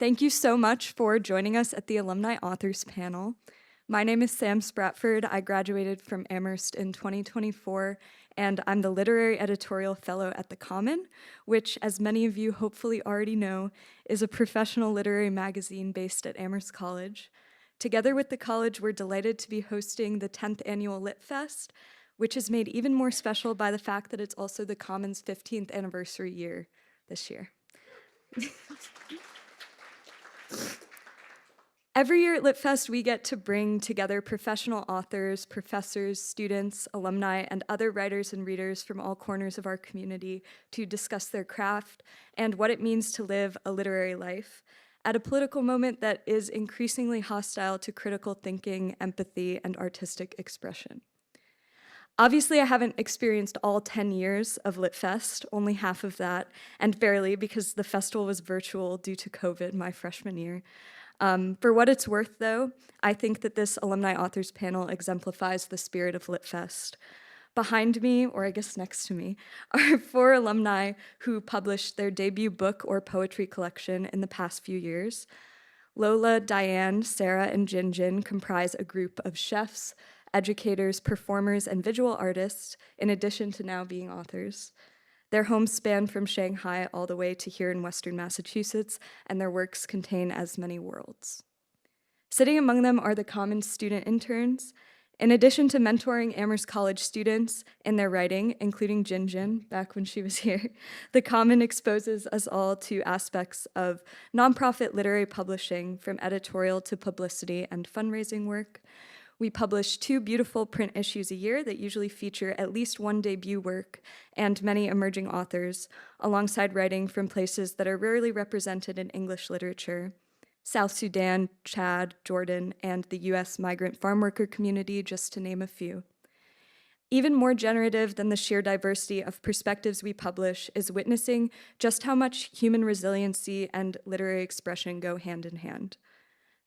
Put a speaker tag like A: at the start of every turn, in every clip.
A: Thank you so much for joining us at the Alumni Authors Panel. My name is Sam Spratford. I graduated from Amherst in 2024, and I'm the Literary Editorial Fellow at The Common, which, as many of you hopefully already know, is a professional literary magazine based at Amherst College. Together with the college, we're delighted to be hosting the 10th annual Litfest, which is made even more special by the fact that it's also the Common's 15th anniversary year this year. Every year at Litfest, we get to bring together professional authors, professors, students, alumni, and other writers and readers from all corners of our community to discuss their craft and what it means to live a literary life at a political moment that is increasingly hostile to critical thinking, empathy, and artistic expression. Obviously, I haven't experienced all 10 years of Litfest, only half of that, and barely because the festival was virtual due to COVID my freshman year. For what it's worth, though, I think that this Alumni Authors Panel exemplifies the spirit of Litfest. Behind me, or I guess next to me, are 4 alumni who published their debut book or poetry collection in the past few years. Lola, Diane, Sarah, and JinJin comprise a group of chefs, educators, performers, and visual artists, in addition to now being authors. Their homes span from Shanghai all the way to here in Western Massachusetts, and their works contain as many worlds. Sitting among them are the Common student interns. In addition to mentoring Amherst College students in their writing, including JinJin, back when she was here, the Common exposes us all to aspects of nonprofit literary publishing, from editorial to publicity and fundraising work. We publish 2 beautiful print issues a year that usually feature at least one debut work and many emerging authors, alongside writing from places that are rarely represented in English literature: South Sudan, Chad, Jordan, and the US migrant farm worker community, just to name a few. Even more generative than the sheer diversity of perspectives we publish is witnessing just how much human resiliency and literary expression go hand in hand.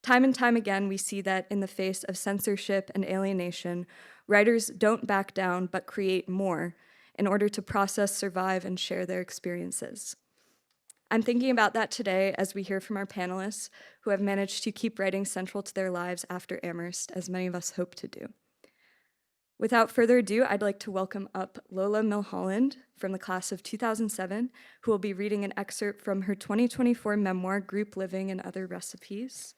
A: Time and time again, we see that in the face of censorship and alienation, writers don't back down but create more in order to process, survive, and share their experiences. I'm thinking about that today as we hear from our panelists who have managed to keep writing central to their lives after Amherst, as many of us hope to do. Without further ado, I'd like to welcome up Lola Milholland from the class of 2007, who will be reading an excerpt from her 2024 memoir, Group Living and Other Recipes.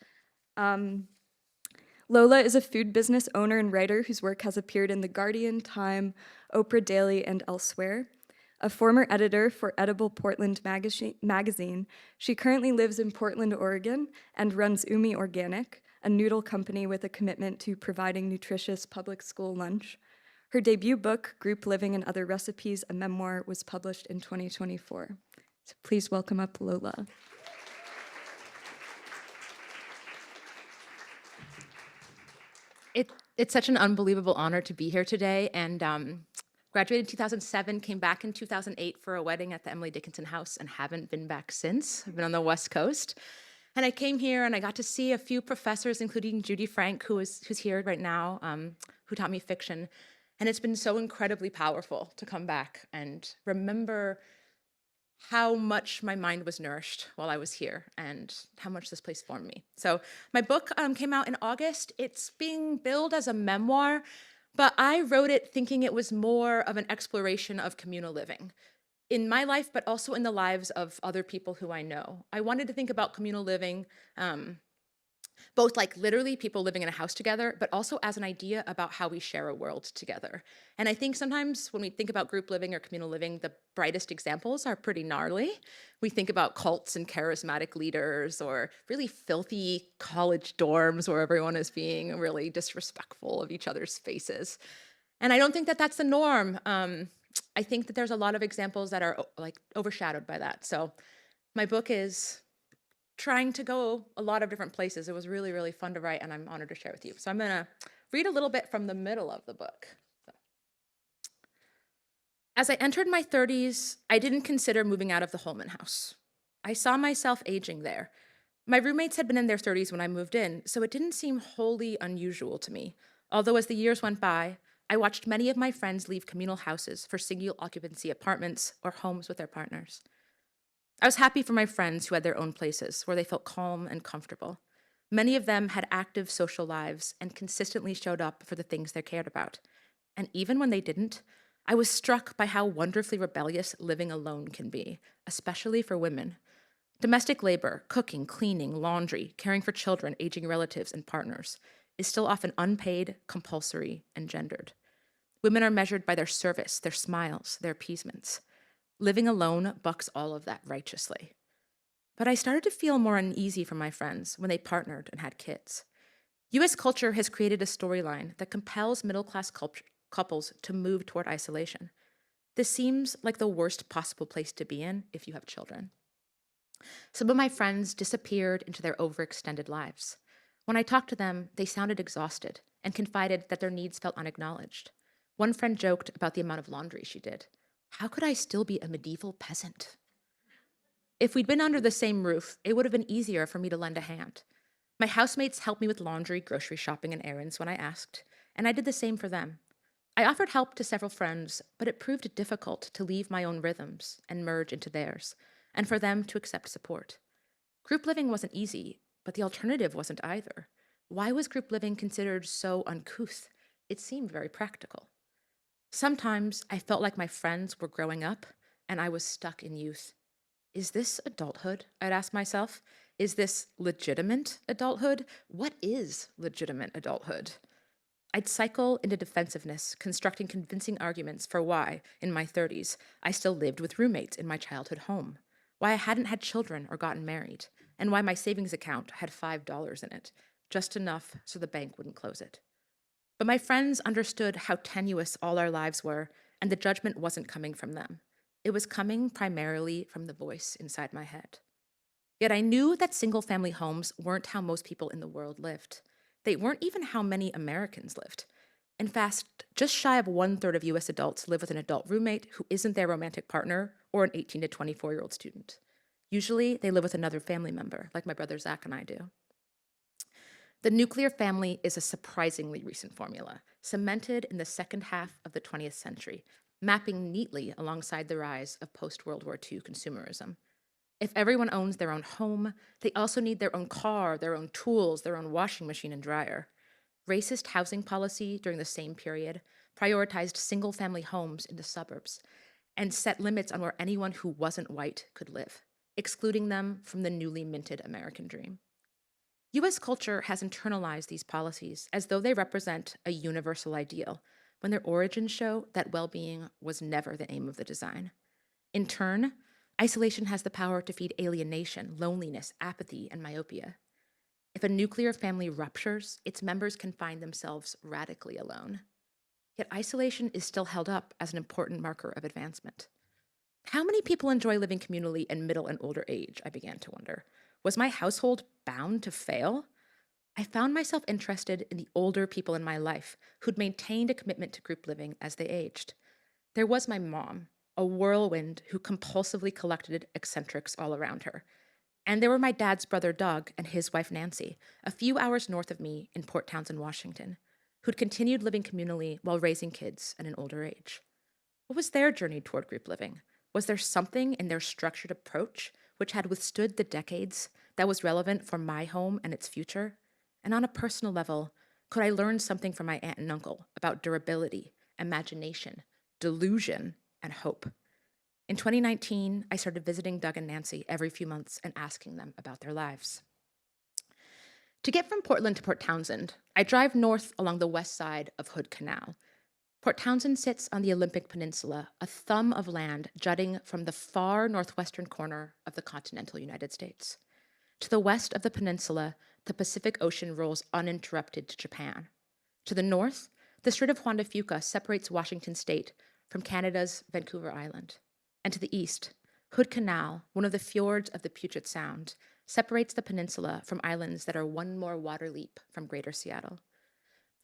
A: Lola is a food business owner and writer whose work has appeared in The Guardian, Time, Oprah Daily, and elsewhere. A former editor for Edible Portland magazine, she currently lives in Portland, Oregon, and runs Umi Organic, a noodle company with a commitment to providing nutritious public school lunch. Her debut book, Group Living and Other Recipes, a memoir, was published in 2024. So please welcome up Lola.
B: It's such an unbelievable honor to be here today, and graduated in 2007, came back in 2008 for a wedding at the Emily Dickinson House, and haven't been back since. I've been on the West Coast. And I came here and I got to see a few professors, including Judy Frank, who's here right now, who taught me fiction. And it's been so incredibly powerful to come back and remember how much my mind was nourished while I was here and how much this place formed me. So my book came out in August. It's being billed as a memoir, but I wrote it thinking it was more of an exploration of communal living in my life, but also in the lives of other people who I know. I wanted to think about communal living, both like literally people living in a house together, but also as an idea about how we share a world together. And I think sometimes when we think about group living or communal living, the brightest examples are pretty gnarly. We think about cults and charismatic leaders, or really filthy college dorms where everyone is being really disrespectful of each other's faces. And I don't think that that's the norm. I think that there's a lot of examples that are like overshadowed by that. So my book is trying to go a lot of different places. It was really, really fun to write, and I'm honored to share with you. So I'm gonna read a little bit from the middle of the book. As I entered my 30s, I didn't consider moving out of the Holman house. I saw myself aging there. My roommates had been in their 30s when I moved in, so it didn't seem wholly unusual to me. Although as the years went by, I watched many of my friends leave communal houses for single occupancy apartments or homes with their partners. I was happy for my friends who had their own places where they felt calm and comfortable. Many of them had active social lives and consistently showed up for the things they cared about. And even when they didn't, I was struck by how wonderfully rebellious living alone can be, especially for women. Domestic labor, cooking, cleaning, laundry, caring for children, aging relatives, and partners is still often unpaid, compulsory, and gendered. Women are measured by their service, their smiles, their appeasements. Living alone bucks all of that righteously. But I started to feel more uneasy for my friends when they partnered and had kids. US culture has created a storyline that compels middle class couples to move toward isolation. This seems like the worst possible place to be in if you have children. Some of my friends disappeared into their overextended lives. When I talked to them, they sounded exhausted and confided that their needs felt unacknowledged. One friend joked about the amount of laundry she did. How could I still be a medieval peasant? If we'd been under the same roof, it would have been easier for me to lend a hand. My housemates helped me with laundry, grocery shopping, and errands when I asked, and I did the same for them. I offered help to several friends, but it proved difficult to leave my own rhythms and merge into theirs, and for them to accept support. Group living wasn't easy, but the alternative wasn't either. Why was group living considered so uncouth? It seemed very practical. Sometimes I felt like my friends were growing up, and I was stuck in youth. Is this adulthood? I'd ask myself. Is this legitimate adulthood? What is legitimate adulthood? I'd cycle into defensiveness, constructing convincing arguments for why, in my 30s, I still lived with roommates in my childhood home, why I hadn't had children or gotten married, and why my savings account had $5 in it, just enough so the bank wouldn't close it. But my friends understood how tenuous all our lives were, and the judgment wasn't coming from them. It was coming primarily from the voice inside my head. Yet I knew that single-family homes weren't how most people in the world lived. They weren't even how many Americans lived. In fact, just shy of 1/3 of US adults live with an adult roommate who isn't their romantic partner or an 18 to 24-year-old student. Usually, they live with another family member, like my brother Zach and I do. The nuclear family is a surprisingly recent formula, cemented in the second half of the 20th century, mapping neatly alongside the rise of post-World War II consumerism. If everyone owns their own home, they also need their own car, their own tools, their own washing machine and dryer. Racist housing policy during the same period prioritized single-family homes in the suburbs and set limits on where anyone who wasn't white could live, excluding them from the newly minted American dream. US culture has internalized these policies as though they represent a universal ideal, when their origins show that well-being was never the aim of the design. In turn, isolation has the power to feed alienation, loneliness, apathy, and myopia. If a nuclear family ruptures, its members can find themselves radically alone. Yet isolation is still held up as an important marker of advancement. How many people enjoy living communally in middle and older age, I began to wonder. Was my household bound to fail? I found myself interested in the older people in my life who'd maintained a commitment to group living as they aged. There was my mom, a whirlwind who compulsively collected eccentrics all around her. And there were my dad's brother Doug and his wife Nancy, a few hours north of me in Port Townsend, Washington, who'd continued living communally while raising kids at an older age. What was their journey toward group living? Was there something in their structured approach which had withstood the decades that was relevant for my home and its future? And on a personal level, could I learn something from my aunt and uncle about durability, imagination, delusion, and hope? In 2019, I started visiting Doug and Nancy every few months and asking them about their lives. To get from Portland to Port Townsend, I drive north along the west side of Hood Canal. Port Townsend sits on the Olympic Peninsula, a thumb of land jutting from the far northwestern corner of the continental United States. To the west of the peninsula, the Pacific Ocean rolls uninterrupted to Japan. To the north, the Strait of Juan de Fuca separates Washington state from Canada's Vancouver Island. And to the east, Hood Canal, one of the fjords of the Puget Sound, separates the peninsula from islands that are one more water leap from Greater Seattle.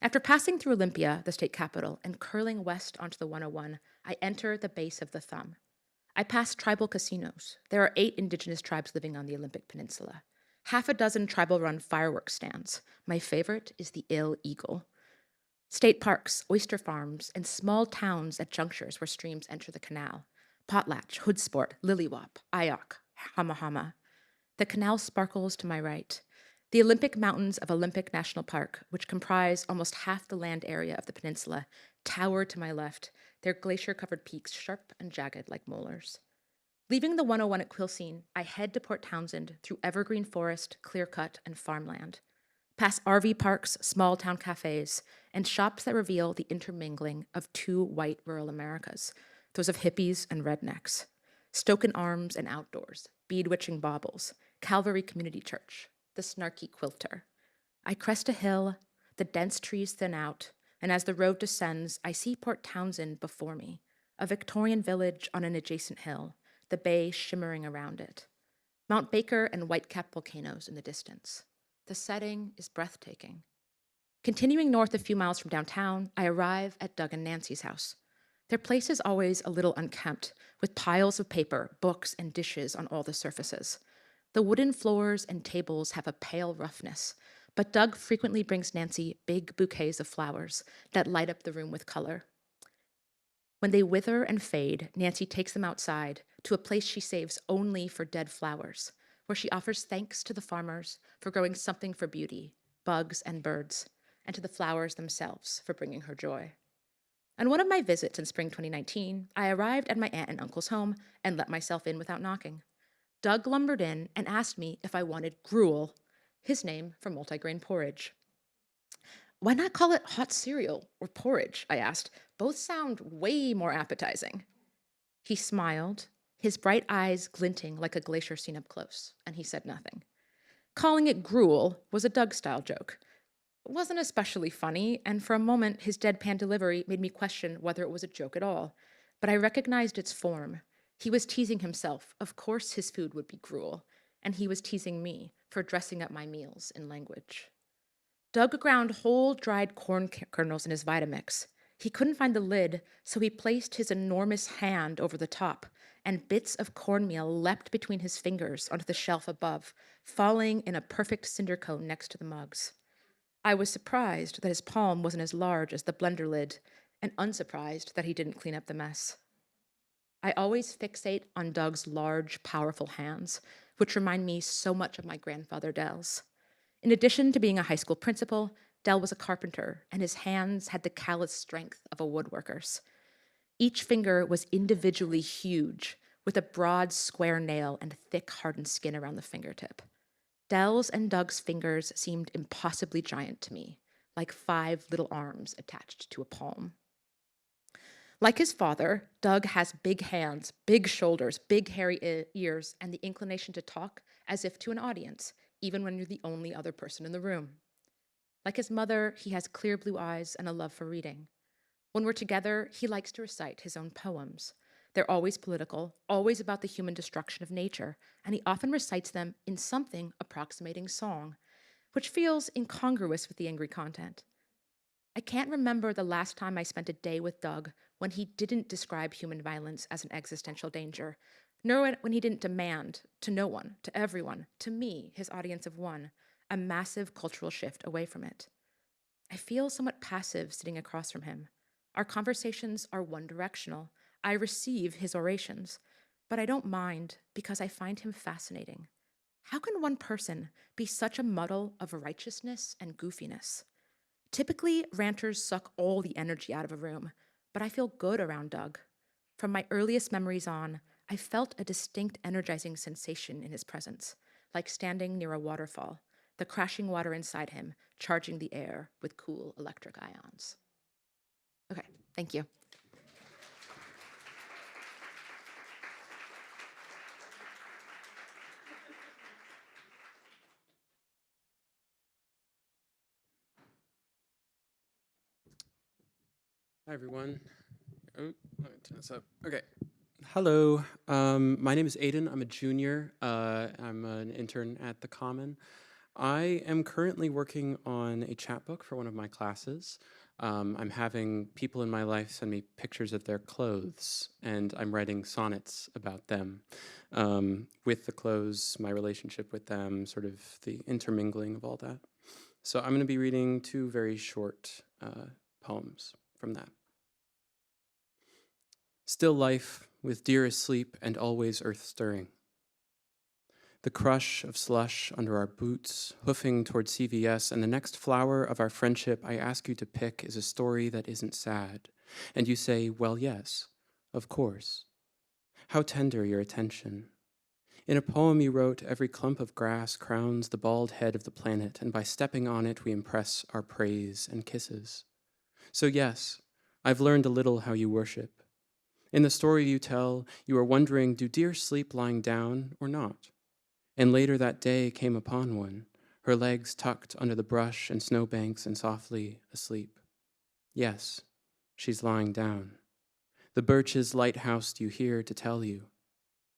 B: After passing through Olympia, the state capital, and curling west onto the 101, I enter the base of the thumb. I pass tribal casinos. There are 8 indigenous tribes living on the Olympic Peninsula. Half a dozen tribal-run fireworks stands. My favorite is the Ill Eagle. State parks, oyster farms, and small towns at junctures where streams enter the canal. Potlatch, Hoodsport, Lilywop, Ayok, Hamahama. The canal sparkles to my right. The Olympic Mountains of Olympic National Park, which comprise almost half the land area of the peninsula, tower to my left, their glacier-covered peaks sharp and jagged like molars. Leaving the 101 at Quilcene, I head to Port Townsend through evergreen forest, clear-cut, and farmland, past RV parks, small town cafes, and shops that reveal the intermingling of two white rural Americas, those of hippies and rednecks. Stoken Arms and Outdoors, Bead-Witching Baubles, Calvary Community Church, the Snarky Quilter. I crest a hill, the dense trees thin out, and as the road descends, I see Port Townsend before me, a Victorian village on an adjacent hill, the bay shimmering around it. Mount Baker and white-capped volcanoes in the distance. The setting is breathtaking. Continuing north a few miles from downtown, I arrive at Doug and Nancy's house. Their place is always a little unkempt, with piles of paper, books, and dishes on all the surfaces. The wooden floors and tables have a pale roughness, but Doug frequently brings Nancy big bouquets of flowers that light up the room with color. When they wither and fade, Nancy takes them outside to a place she saves only for dead flowers, where she offers thanks to the farmers for growing something for beauty, bugs and birds, and to the flowers themselves for bringing her joy. On one of my visits in spring 2019, I arrived at my aunt and uncle's home and let myself in without knocking. Doug lumbered in and asked me if I wanted gruel, his name for multigrain porridge. Why not call it hot cereal or porridge? I asked. Both sound way more appetizing. He smiled, his bright eyes glinting like a glacier seen up close, and he said nothing. Calling it gruel was a Doug-style joke. It wasn't especially funny, and for a moment his deadpan delivery made me question whether it was a joke at all, but I recognized its form. He was teasing himself. Of course his food would be gruel, and he was teasing me for dressing up my meals in language. Doug ground whole dried corn kernels in his Vitamix. He couldn't find the lid, so he placed his enormous hand over the top, and bits of cornmeal leapt between his fingers onto the shelf above, falling in a perfect cinder cone next to the mugs. I was surprised that his palm wasn't as large as the blender lid, and unsurprised that he didn't clean up the mess. I always fixate on Doug's large, powerful hands, which remind me so much of my grandfather Dell's. In addition to being a high school principal, Dell was a carpenter, and his hands had the callous strength of a woodworker's. Each finger was individually huge, with a broad, square nail and thick, hardened skin around the fingertip. Dell's and Doug's fingers seemed impossibly giant to me, like 5 little arms attached to a palm. Like his father, Doug has big hands, big shoulders, big hairy ears, and the inclination to talk as if to an audience, even when you're the only other person in the room. Like his mother, he has clear blue eyes and a love for reading. When we're together, he likes to recite his own poems. They're always political, always about the human destruction of nature, and he often recites them in something approximating song, which feels incongruous with the angry content. I can't remember the last time I spent a day with Doug when he didn't describe human violence as an existential danger, nor when he didn't demand, to no one, to everyone, to me, his audience of one, a massive cultural shift away from it. I feel somewhat passive sitting across from him. Our conversations are one-directional. I receive his orations, but I don't mind because I find him fascinating. How can one person be such a muddle of righteousness and goofiness? Typically, ranters suck all the energy out of a room, but I feel good around Doug. From my earliest memories on, I felt a distinct energizing sensation in his presence, like standing near a waterfall, the crashing water inside him charging the air with cool electric ions. Okay, thank you.
C: Hi, everyone. Oh, let me turn this up. Okay. Hello. My name is Aidan. I'm a junior. I'm an intern at the Common. I am currently working on a chapbook for one of my classes. I'm having people in my life send me pictures of their clothes, and I'm writing sonnets about them. With the clothes, my relationship with them, sort of the intermingling of all that. So I'm going to be reading 2 very short poems from that. Still life, with deer asleep and always earth stirring. The crush of slush under our boots, hoofing toward CVS, and the next flower of our friendship I ask you to pick is a story that isn't sad. And you say, well, yes, of course. How tender your attention. In a poem you wrote, every clump of grass crowns the bald head of the planet, and by stepping on it we impress our praise and kisses. So yes, I've learned a little how you worship. In the story you tell, you are wondering, do deer sleep lying down or not? And later that day came upon one, her legs tucked under the brush and snowbanks and softly asleep. Yes, she's lying down. The birches lighthoused you here to tell you.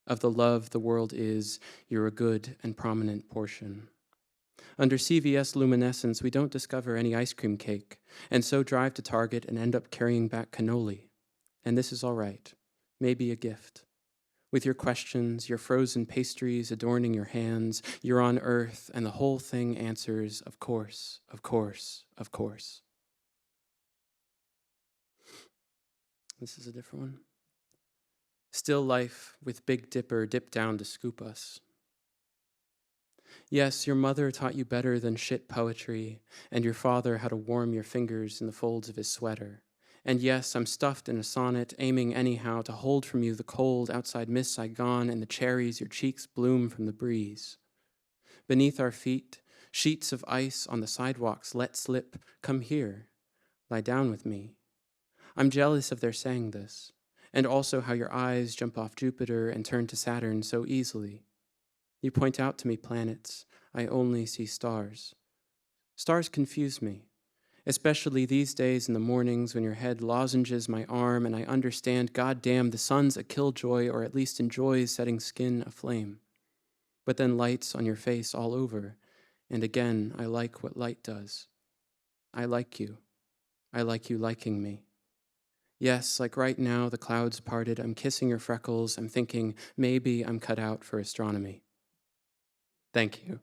C: Of the love the world is, you're a good and prominent portion. Under CVS luminescence, we don't discover any ice cream cake, and so drive to Target and end up carrying back cannoli. And this is all right, maybe a gift. With your questions, your frozen pastries adorning your hands, you're on Earth, and the whole thing answers, of course, of course, of course. This is a different one. Still life with Big Dipper dipped down to scoop us. Yes, your mother taught you better than shit poetry, and your father how to warm your fingers in the folds of his sweater. And yes, I'm stuffed in a sonnet, aiming anyhow to hold from you the cold outside Miss Saigon and the cherries your cheeks bloom from the breeze. Beneath our feet, sheets of ice on the sidewalks let slip, come here, lie down with me. I'm jealous of their saying this, and also how your eyes jump off Jupiter and turn to Saturn so easily. You point out to me planets, I only see stars. Stars confuse me. Especially these days in the mornings when your head lozenges my arm and I understand, goddamn, the sun's a killjoy or at least enjoys setting skin aflame. But then lights on your face all over, and again, I like what light does. I like you. I like you liking me. Yes, like right now, the clouds parted, I'm kissing your freckles, I'm thinking, maybe I'm cut out for astronomy. Thank you.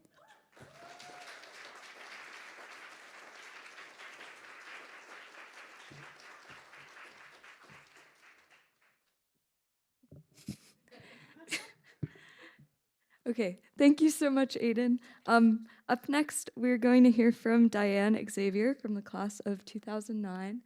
A: Okay, thank you so much, Aidan. Up next, we're going to hear from Diane Exavier from the class of 2009.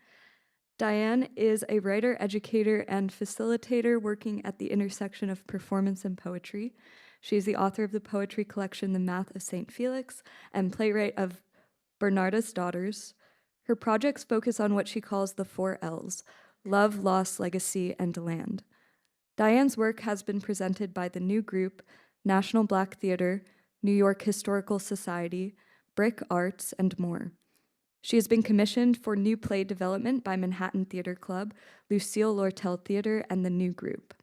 A: Diane is a writer, educator, and facilitator working at the intersection of performance and poetry. She is the author of the poetry collection The Math of St. Felix and playwright of Bernarda's Daughters. Her projects focus on what she calls the 4 L's: love, loss, legacy, and land. Diane's work has been presented by the New Group, National Black Theater, New York Historical Society, Brick Arts, and more. She has been commissioned for new play development by Manhattan Theater Club, Lucille Lortel Theater, and the New Group.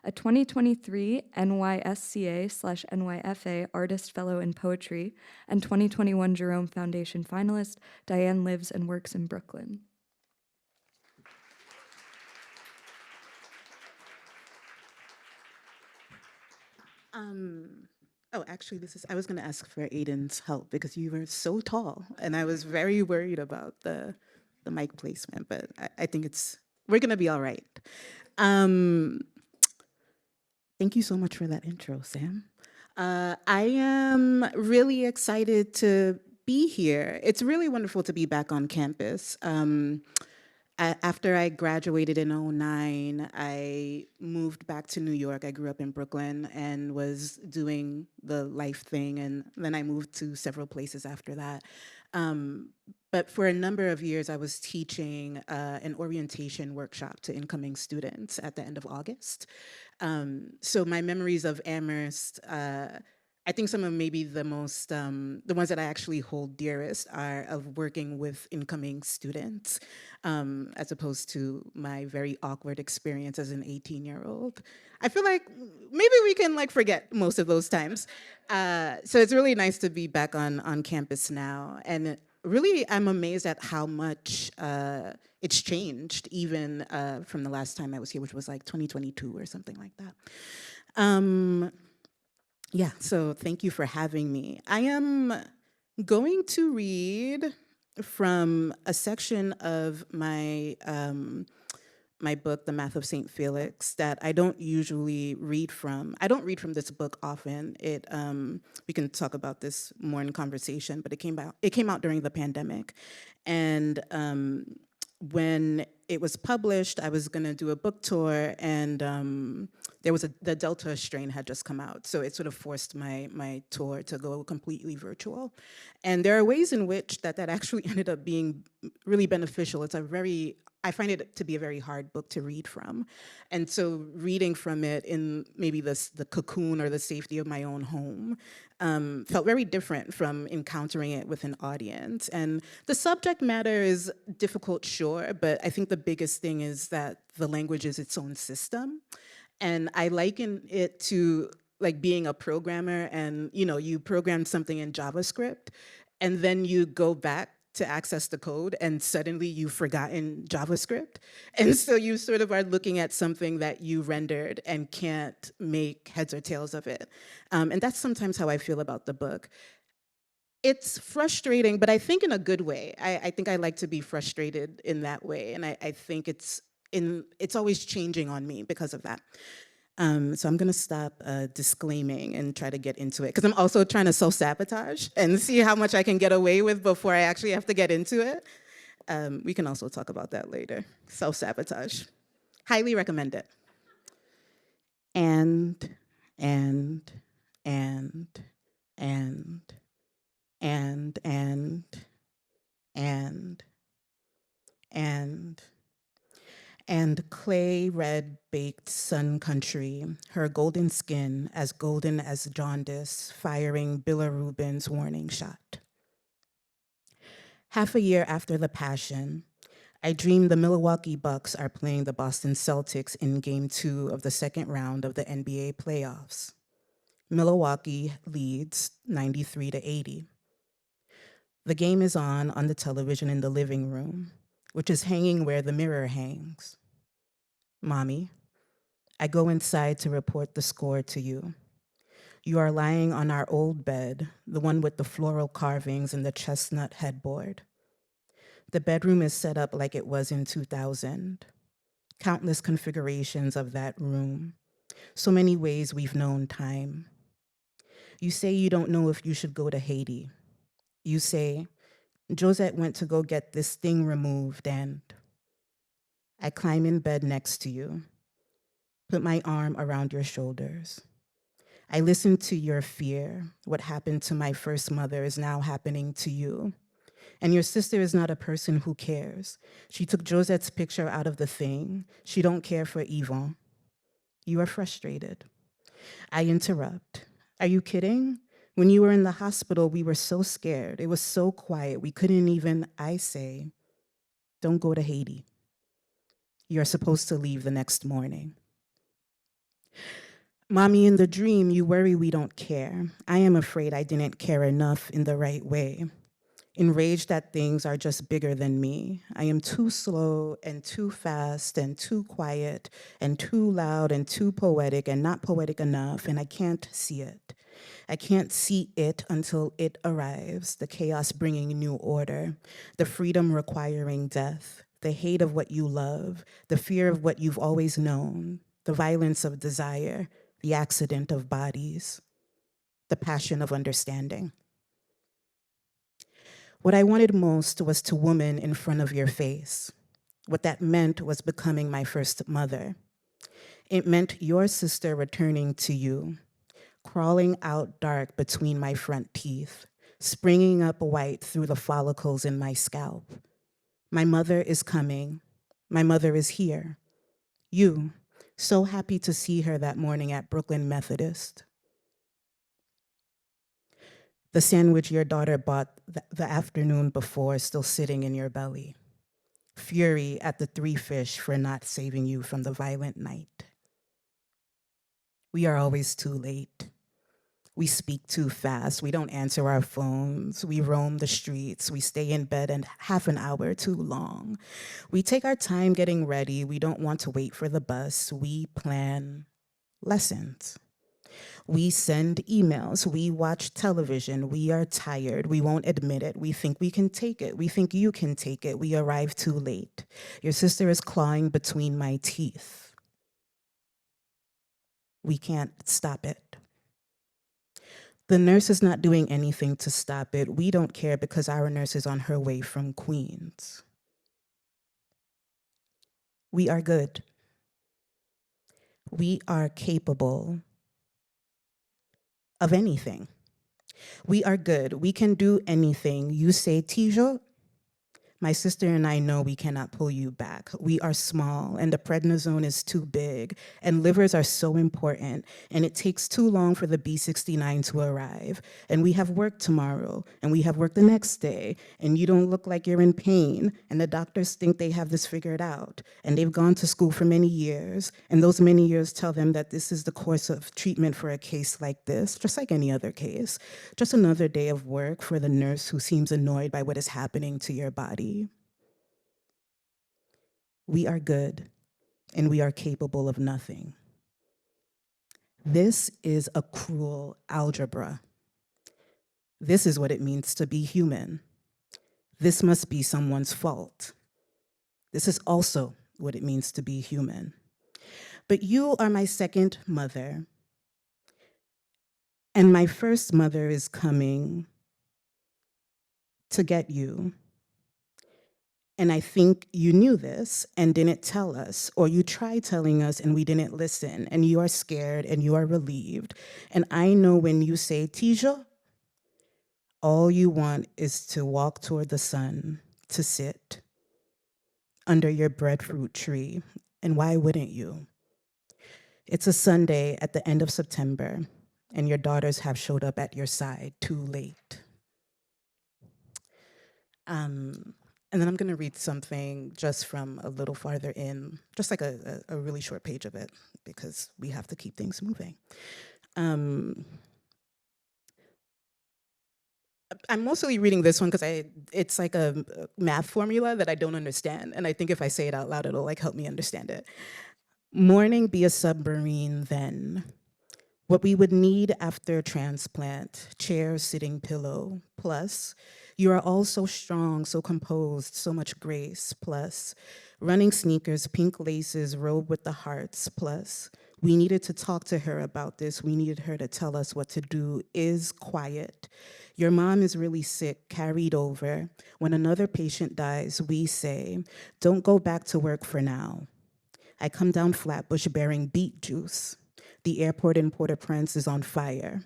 A: A 2023 NYSCA/NYFA Artist Fellow in Poetry and 2021 Jerome Foundation finalist, Diane lives and works in Brooklyn.
D: Actually, I was going to ask for Aidan's help because you were so tall and I was very worried about the mic placement, but I think we're going to be all right. Thank you so much for that intro, Sam. I am really excited to be here. It's really wonderful to be back on campus. After I graduated in 2009, I moved back to New York. I grew up in Brooklyn and was doing the life thing, and then I moved to several places after that. But for a number of years, I was teaching an orientation workshop to incoming students at the end of August. So my memories of Amherst, I think some of maybe the most, the ones that I actually hold dearest are of working with incoming students, as opposed to my very awkward experience as an 18-year-old. I feel like maybe we can forget most of those times. So it's really nice to be back on campus now. And really, I'm amazed at how much it's changed, even from the last time I was here, which was 2022 or something like that. Yeah, so thank you for having me. I am going to read from a section of my my book, The Math of St. Felix, that I don't usually read from. I don't read from this book often. We can talk about this more in conversation, but it came out during the pandemic. And when it was published, I was gonna do a book tour, and the Delta strain had just come out, so it sort of forced my tour to go completely virtual. And there are ways in which that actually ended up being really beneficial. I find it to be a very hard book to read from. And so reading from it in maybe the cocoon or the safety of my own home felt very different from encountering it with an audience. And the subject matter is difficult, sure, but I think the biggest thing is that the language is its own system. And I liken it to like being a programmer, and you program something in JavaScript, and then you go back to access the code, and suddenly you've forgotten JavaScript. And so you sort of are looking at something that you rendered and can't make heads or tails of it. And that's sometimes how I feel about the book. It's frustrating, but I think in a good way. I think I like to be frustrated in that way, and I think it's always changing on me because of that. So I'm gonna stop disclaiming and try to get into it, because I'm also trying to self-sabotage and see how much I can get away with before I actually have to get into it. We can also talk about that later. Self-sabotage. Highly recommend it. And clay red baked sun country, her golden skin as golden as jaundice, firing bilirubin's warning shot. Half a year after the Passion, I dream the Milwaukee Bucks are playing the Boston Celtics in Game 2 of the second round of the NBA playoffs. Milwaukee leads 93-80. The game is on the television in the living room, which is hanging where the mirror hangs. Mommy, I go inside to report the score to you. You are lying on our old bed, the one with the floral carvings and the chestnut headboard. The bedroom is set up like it was in 2000. Countless configurations of that room. So many ways we've known time. You say you don't know if you should go to Haiti. You say, Josette went to go get this thing removed, and I climb in bed next to you, put my arm around your shoulders. I listen to your fear. What happened to my first mother is now happening to you. And your sister is not a person who cares. She took Josette's picture out of the thing. She don't care for Yvonne. You are frustrated. I interrupt. Are you kidding? When you were in the hospital, we were so scared. It was so quiet. We couldn't even, I say, don't go to Haiti. You're supposed to leave the next morning. Mommy, in the dream, you worry we don't care. I am afraid I didn't care enough in the right way. Enraged that things are just bigger than me. I am too slow and too fast and too quiet and too loud and too poetic and not poetic enough, and I can't see it. I can't see it until it arrives, the chaos bringing new order, the freedom requiring death, the hate of what you love, the fear of what you've always known, the violence of desire, the accident of bodies, the passion of understanding. What I wanted most was to woman in front of your face. What that meant was becoming my first mother. It meant your sister returning to you, crawling out dark between my front teeth, springing up white through the follicles in my scalp. My mother is coming. My mother is here. You, so happy to see her that morning at Brooklyn Methodist. The sandwich your daughter bought the afternoon before still sitting in your belly. Fury at the three fish for not saving you from the violent night. We are always too late. We speak too fast. We don't answer our phones. We roam the streets. We stay in bed and half an hour too long. We take our time getting ready. We don't want to wait for the bus. We plan lessons. We send emails, we watch television, we are tired, we won't admit it, we think we can take it, we think you can take it, we arrive too late. Your sister is clawing between my teeth. We can't stop it. The nurse is not doing anything to stop it. We don't care because our nurse is on her way from Queens. We are good. We are capable of anything. We are good. We can do anything. You say, Tijo, my sister and I know we cannot pull you back. We are small and the prednisone is too big and livers are so important and it takes too long for the B69 to arrive. And we have work tomorrow and we have work the next day and you don't look like you're in pain and the doctors think they have this figured out and they've gone to school for many years and those many years tell them that this is the course of treatment for a case like this, just like any other case. Just another day of work for the nurse who seems annoyed by what is happening to your body. We are good, and we are capable of nothing. This is a cruel algebra. This is what it means to be human. This must be someone's fault. This is also what it means to be human. But you are my second mother, and my first mother is coming to get you. And I think you knew this and didn't tell us, or you tried telling us and we didn't listen, and you are scared and you are relieved. And I know when you say, Tijo, all you want is to walk toward the sun, to sit under your breadfruit tree. And why wouldn't you? It's a Sunday at the end of September, and your daughters have showed up at your side too late. And then I'm going to read something just from a little farther in, just like a really short page of it, because we have to keep things moving. I'm mostly reading this one because it's like a math formula that I don't understand. And I think if I say it out loud, it'll like help me understand it. Morning be a submarine then. What we would need after transplant, chair, sitting pillow, plus you are all so strong, so composed, so much grace, plus running sneakers, pink laces, robe with the hearts, plus we needed to talk to her about this. We needed her to tell us what to do. Is quiet. Your mom is really sick, carried over. When another patient dies, we say, don't go back to work for now. I come down Flatbush bearing beet juice. The airport in Port-au-Prince is on fire.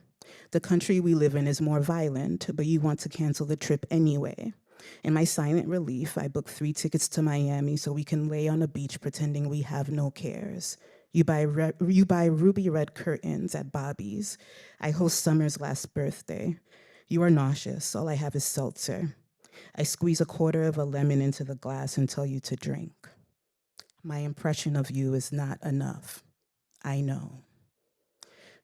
D: The country we live in is more violent, but you want to cancel the trip anyway. In my silent relief, I booked 3 tickets to Miami so we can lay on a beach pretending we have no cares. You buy ruby red curtains at Bobby's. I host Summer's last birthday. You are nauseous. All I have is seltzer. I squeeze a quarter of a lemon into the glass and tell you to drink. My impression of you is not enough. I know.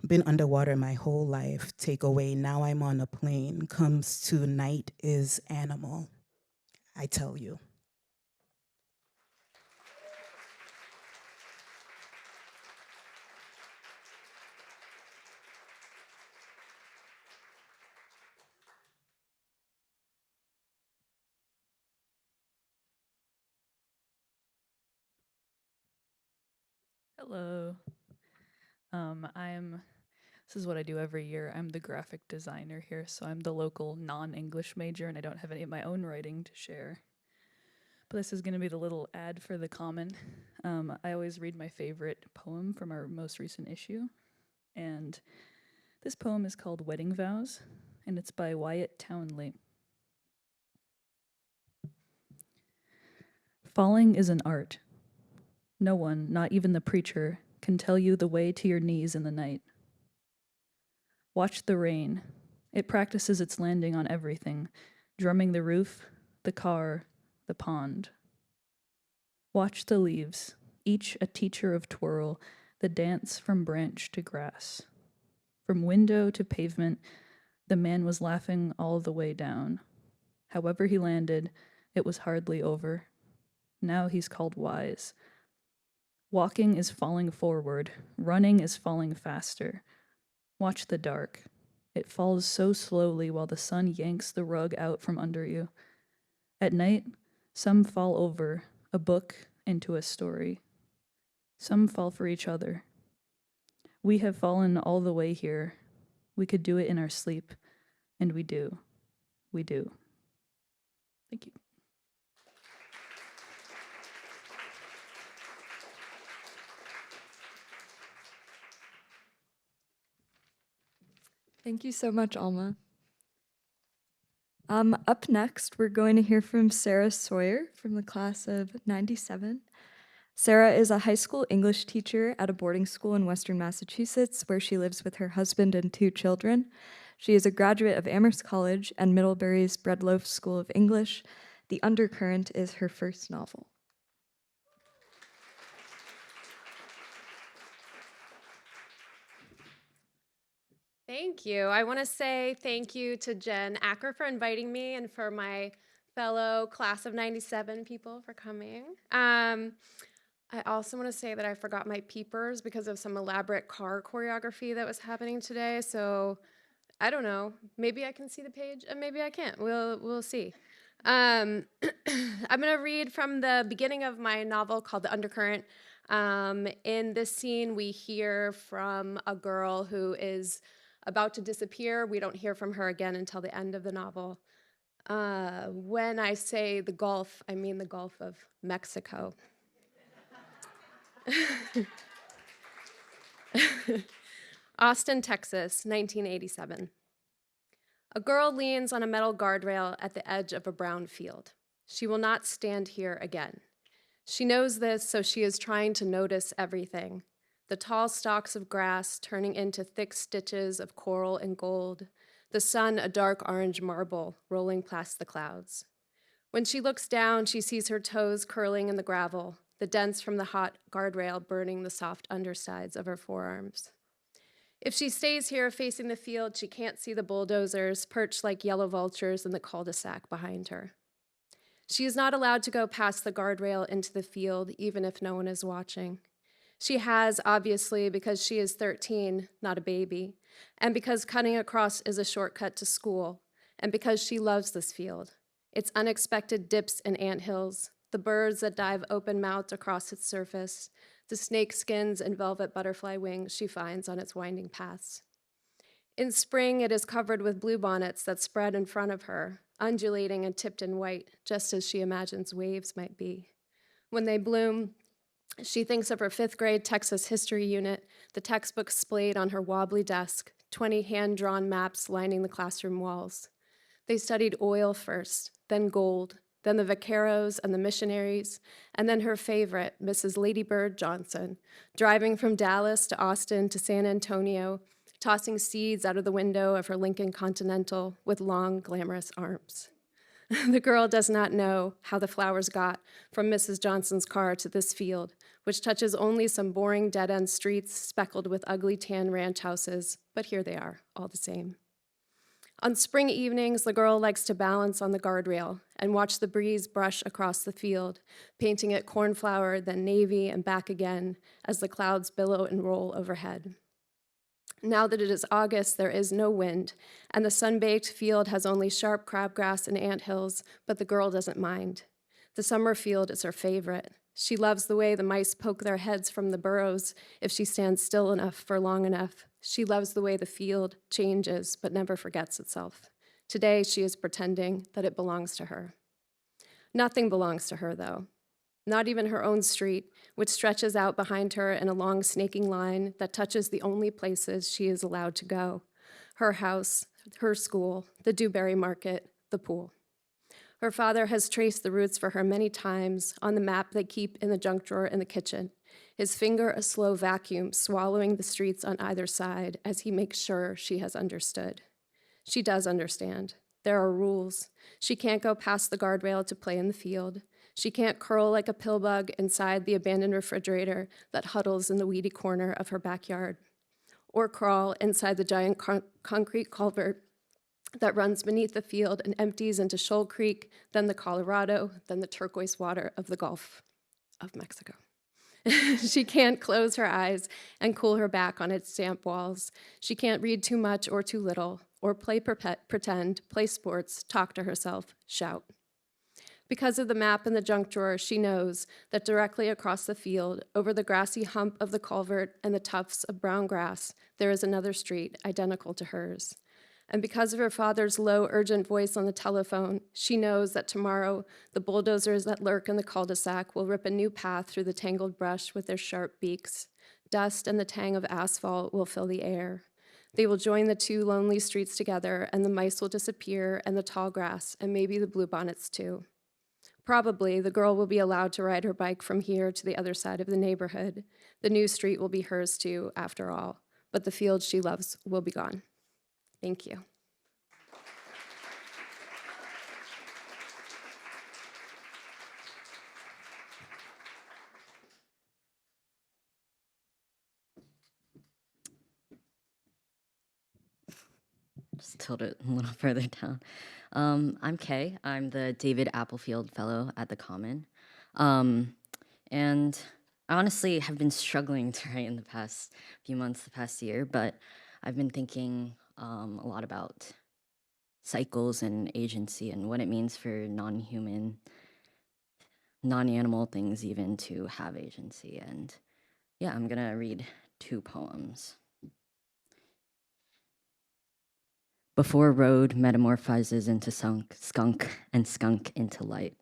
D: Been underwater my whole life. Take away, now I'm on a plane. Comes to night is animal. I tell you.
E: Hello. This is what I do every year. I'm the graphic designer here, so I'm the local non-English major, and I don't have any of my own writing to share. But this is going to be the little ad for the Common. I always read my favorite poem from our most recent issue, and this poem is called Wedding Vows, and it's by Wyatt Townley. Falling is an art. No one, not even the preacher, can tell you the way to your knees in the night. Watch the rain. It practices its landing on everything, drumming the roof, the car, the pond. Watch the leaves, each a teacher of twirl, the dance from branch to grass. From window to pavement, the man was laughing all the way down. However he landed, it was hardly over. Now he's called wise. Walking is falling forward, running is falling faster. Watch the dark. It falls so slowly while the sun yanks the rug out from under you. At night, some fall over, a book into a story. Some fall for each other. We have fallen all the way here. We could do it in our sleep, and we do. We do. Thank you.
A: Thank you so much, Alma. Up next, we're going to hear from Sarah Sawyer from the class of 97. Sarah is a high school English teacher at a boarding school in Western Massachusetts, where she lives with her husband and 2 children. She is a graduate of Amherst College and Middlebury's Breadloaf School of English. The Undercurrent is her first novel.
F: Thank you. I want to say thank you to Jen Acker for inviting me and for my fellow class of 97 people for coming. I also want to say that I forgot my peepers because of some elaborate car choreography that was happening today. So I don't know. Maybe I can see the page and maybe I can't. We'll see. I'm going to read from the beginning of my novel called The Undercurrent. In this scene, we hear from a girl who is about to disappear. We don't hear from her again until the end of the novel. When I say the Gulf, I mean the Gulf of Mexico. Austin, Texas, 1987. A girl leans on a metal guardrail at the edge of a brown field. She will not stand here again. She knows this, so she is trying to notice everything. The tall stalks of grass turning into thick stitches of coral and gold, the sun a dark orange marble rolling past the clouds. When she looks down, she sees her toes curling in the gravel, the dents from the hot guardrail burning the soft undersides of her forearms. If she stays here facing the field, she can't see the bulldozers perched like yellow vultures in the cul-de-sac behind her. She is not allowed to go past the guardrail into the field, even if no one is watching. She has, obviously, because she is 13, not a baby, and because cutting across is a shortcut to school, and because she loves this field. Its unexpected dips and anthills, the birds that dive open-mouthed across its surface, the snake skins and velvet butterfly wings she finds on its winding paths. In spring, it is covered with bluebonnets that spread in front of her, undulating and tipped in white, just as she imagines waves might be. When they bloom, she thinks of her 5th grade Texas history unit, the textbook splayed on her wobbly desk, 20 hand-drawn maps lining the classroom walls. They studied oil first, then gold, then the vaqueros and the missionaries, and then her favorite, Mrs. Lady Bird Johnson, driving from Dallas to Austin to San Antonio, tossing seeds out of the window of her Lincoln Continental with long, glamorous arms. The girl does not know how the flowers got from Mrs. Johnson's car to this field, which touches only some boring dead-end streets speckled with ugly tan ranch houses, but here they are, all the same. On spring evenings, the girl likes to balance on the guardrail and watch the breeze brush across the field, painting it cornflower, then navy, and back again as the clouds billow and roll overhead. Now that it is August, there is no wind, and the sun-baked field has only sharp crabgrass and anthills, but the girl doesn't mind. The summer field is her favorite. She loves the way the mice poke their heads from the burrows if she stands still enough for long enough. She loves the way the field changes but never forgets itself. Today, she is pretending that it belongs to her. Nothing belongs to her, though. Not even her own street, which stretches out behind her in a long snaking line that touches the only places she is allowed to go: her house, her school, the Dewberry Market, the pool. Her father has traced the routes for her many times on the map they keep in the junk drawer in the kitchen, his finger a slow vacuum swallowing the streets on either side as he makes sure she has understood. She does understand. There are rules. She can't go past the guardrail to play in the field. She can't curl like a pill bug inside the abandoned refrigerator that huddles in the weedy corner of her backyard, or crawl inside the giant concrete culvert that runs beneath the field and empties into Shoal Creek, then the Colorado, then the turquoise water of the Gulf of Mexico. She can't close her eyes and cool her back on its damp walls. She can't read too much or too little, or play pretend, play sports, talk to herself, shout. Because of the map in the junk drawer, she knows that directly across the field, over the grassy hump of the culvert and the tufts of brown grass, there is another street identical to hers. And because of her father's low, urgent voice on the telephone, she knows that tomorrow the bulldozers that lurk in the cul-de-sac will rip a new path through the tangled brush with their sharp beaks. Dust and the tang of asphalt will fill the air. They will join the two lonely streets together, and the mice will disappear, and the tall grass, and maybe the bluebonnets too. Probably, the girl will be allowed to ride her bike from here to the other side of the neighborhood. The new street will be hers too, after all, but the field she loves will be gone. Thank you.
G: Just tilt it a little further down. I'm Kay. I'm the David Applefield Fellow at the Common. And I honestly have been struggling to write in the past few months, the past year, but I've been thinking a lot about cycles and agency and what it means for non-human, non-animal things even to have agency. And yeah, I'm gonna read 2 poems. Before road metamorphizes into skunk and skunk into light.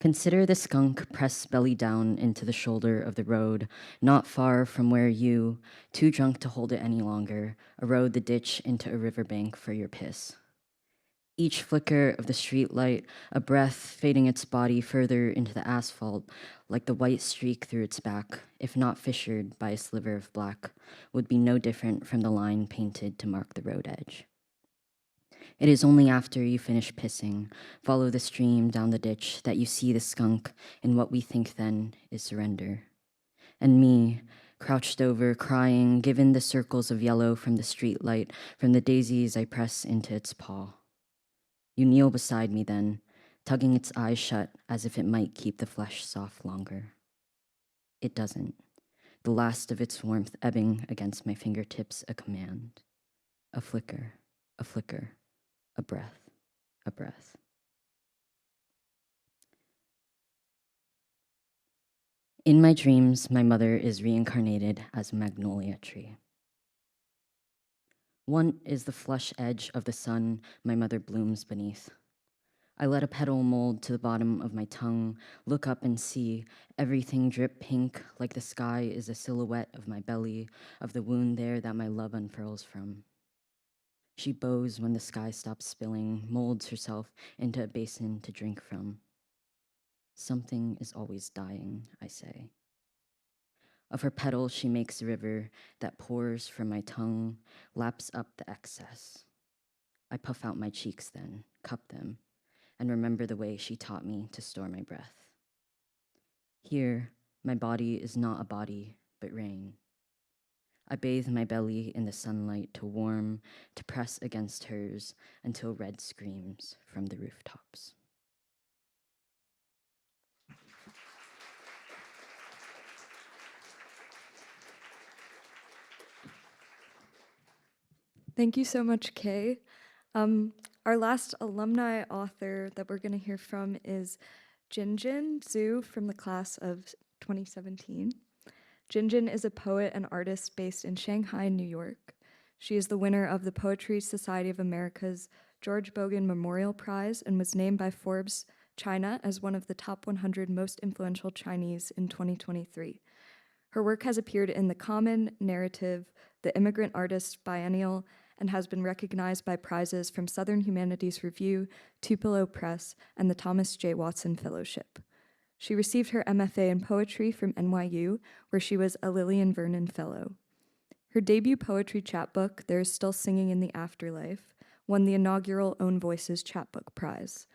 G: Consider the skunk press belly down into the shoulder of the road, not far from where you, too drunk to hold it any longer, erode the ditch into a riverbank for your piss. Each flicker of the street light, a breath fading its body further into the asphalt, like the white streak through its back, if not fissured by a sliver of black, would be no different from the line painted to mark the road edge. It is only after you finish pissing, follow the stream down the ditch, that you see the skunk in what we think then is surrender. And me, crouched over, crying, given the circles of yellow from the street light, from the daisies I press into its paw. You kneel beside me then, tugging its eyes shut as if it might keep the flesh soft longer. It doesn't, the last of its warmth ebbing against my fingertips a command. A flicker, a flicker, a breath, a breath. In my dreams, my mother is reincarnated as a magnolia tree. One is the flush edge of the sun my mother blooms beneath. I let a petal mold to the bottom of my tongue, look up and see everything drip pink like the sky is a silhouette of my belly, of the wound there that my love unfurls from. She bows when the sky stops spilling, molds herself into a basin to drink from. Something is always dying, I say. Of her petal, she makes a river that pours from my tongue, laps up the excess. I puff out my cheeks then, cup them, and remember the way she taught me to store my breath. Here, my body is not a body, but rain. I bathe my belly in the sunlight to warm, to press against hers until red screams from the rooftops.
A: Thank you so much, Kay. Our last alumni author that we're going to hear from is JinJin Zhu from the class of 2017. JinJin is a poet and artist based in Shanghai, New York. She is the winner of the Poetry Society of America's George Bogan Memorial Prize and was named by Forbes China as one of the top 100 most influential Chinese in 2023. Her work has appeared in The Common, Narrative, The Immigrant Artist Biennial, and has been recognized by prizes from Southern Humanities Review, Tupelo Press, and the Thomas J. Watson Fellowship. She received her MFA in poetry from NYU, where she was a Lillian Vernon Fellow. Her debut poetry chapbook, There Is Still Singing in the Afterlife, won the inaugural Own Voices Chapbook Prize.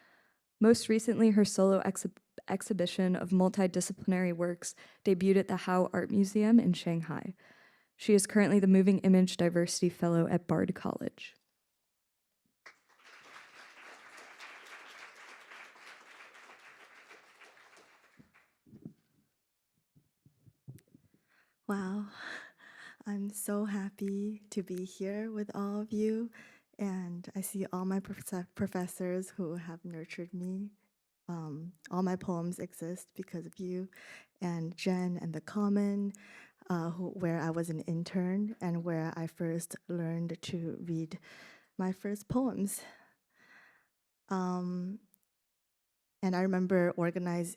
A: Most recently, her solo exhibition of multidisciplinary works debuted at the Howe Art Museum in Shanghai. She is currently the Moving Image Diversity Fellow at Bard College.
H: Wow, I'm so happy to be here with all of you. And I see all my professors who have nurtured me. All my poems exist because of you and Jen and the Common, where I was an intern and where I first learned to read my first poems. And I remember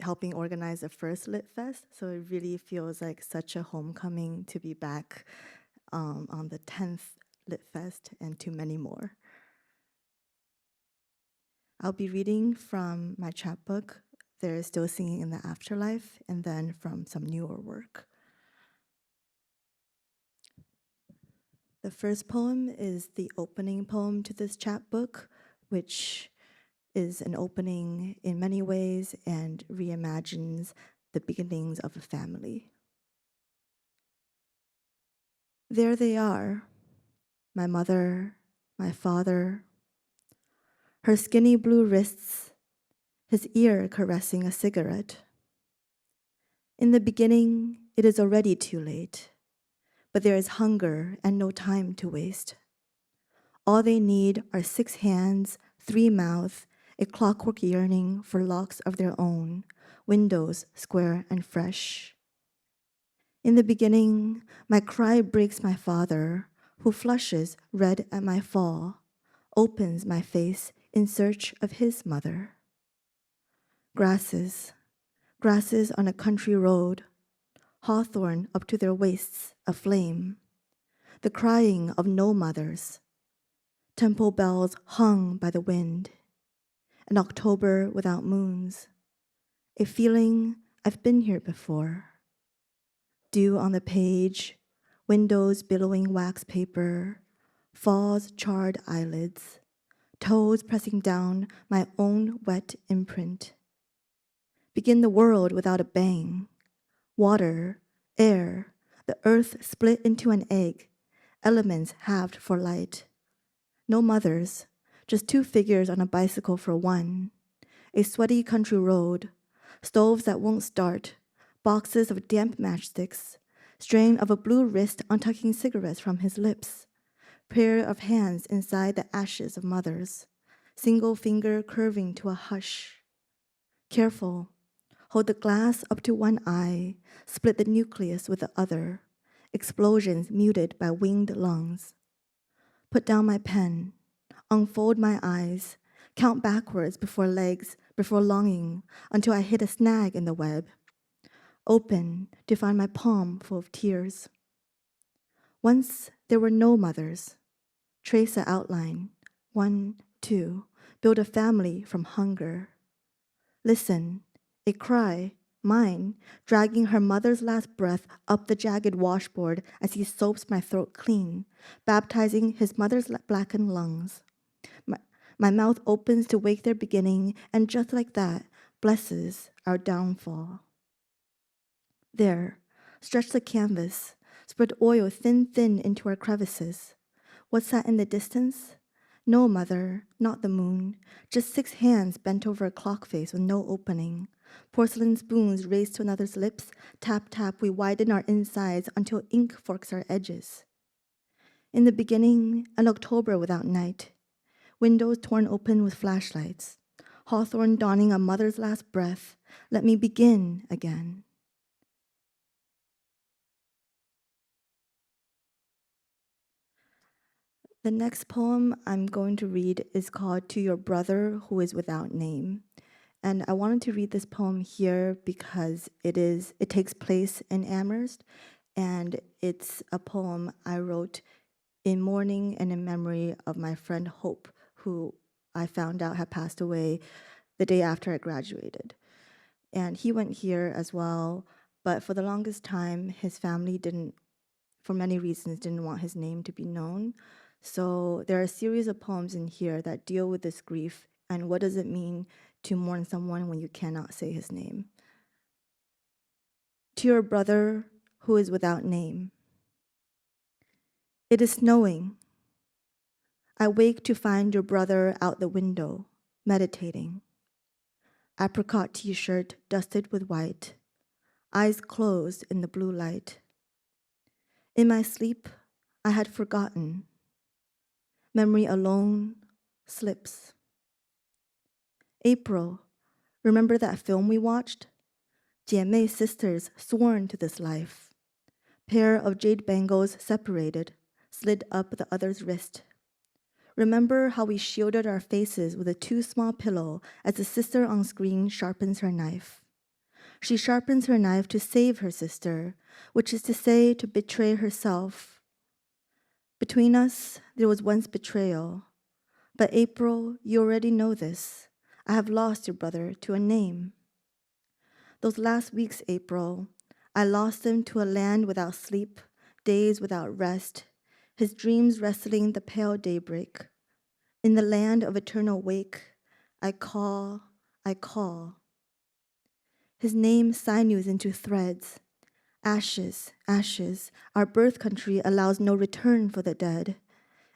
H: helping organize the first Litfest, so it really feels like such a homecoming to be back on the 10th Litfest and to many more. I'll be reading from my chapbook, There is Still Singing in the Afterlife, and then from some newer work. The first poem is the opening poem to this chapbook, which is an opening in many ways and reimagines the beginnings of a family. There they are, my mother, my father, her skinny blue wrists, his ear caressing a cigarette. In the beginning, it is already too late, but there is hunger and no time to waste. All they need are 6 hands, 3 mouths, a clockwork yearning for locks of their own, windows square and fresh. In the beginning, my cry breaks my father, who flushes red at my fall, opens my face in search of his mother. Grasses on a country road, hawthorn up to their waists aflame, the crying of no mothers, temple bells hung by the wind, an October without moons, a feeling I've been here before. Dew on the page, windows billowing wax paper, fall's charred eyelids, toes pressing down my own wet imprint. Begin the world without a bang. Water, air, the earth split into an egg, elements halved for light. No mothers, just 2 figures on a bicycle for one. A sweaty country road, stoves that won't start, boxes of damp matchsticks, strain of a blue wrist untucking cigarettes from his lips, pair of hands inside the ashes of mothers, single finger curving to a hush. Careful, hold the glass up to one eye, split the nucleus with the other, explosions muted by winged lungs. Put down my pen, unfold my eyes, count backwards before legs, before longing, until I hit a snag in the web. Open to find my palm full of tears. Once there were no mothers. Trace an outline, 1, 2, build a family from hunger. Listen, a cry, mine, dragging her mother's last breath up the jagged washboard as he soaps my throat clean, baptizing his mother's blackened lungs. My mouth opens to wake their beginning, and just like that, blesses our downfall. There, stretch the canvas, spread oil thin into our crevices. What's that in the distance? No, mother, not the moon, just 6 hands bent over a clock face with no opening. Porcelain spoons raised to another's lips, tap, tap, we widen our insides until ink forks our edges. In the beginning, an October without night, windows torn open with flashlights, hawthorn dawning a mother's last breath, let me begin again. The next poem I'm going to read is called To Your Brother Who Is Without Name. And I wanted to read this poem here because it takes place in Amherst, and it's a poem I wrote in mourning and in memory of my friend Hope, who I found out had passed away the day after I graduated. And he went here as well, but for the longest time, his family for many reasons, didn't want his name to be known. So there are a series of poems in here that deal with this grief and what does it mean to mourn someone when you cannot say his name. To your brother who is without name. It is snowing. I wake to find your brother out the window, meditating. Apricot t-shirt dusted with white, eyes closed in the blue light. In my sleep, I had forgotten. Memory alone slips. April, remember that film we watched? 姐妹 sisters sworn to this life. Pair of jade bangles separated, slid up the other's wrist. Remember how we shielded our faces with a too small pillow as the sister on screen sharpens her knife. She sharpens her knife to save her sister, which is to say, to betray herself. Between us, there was once betrayal. But April, you already know this. I have lost your brother to a name. Those last weeks, April, I lost him to a land without sleep, days without rest, his dreams wrestling the pale daybreak. In the land of eternal wake, I call, I call. His name sinews into threads. Ashes, ashes, our birth country allows no return for the dead.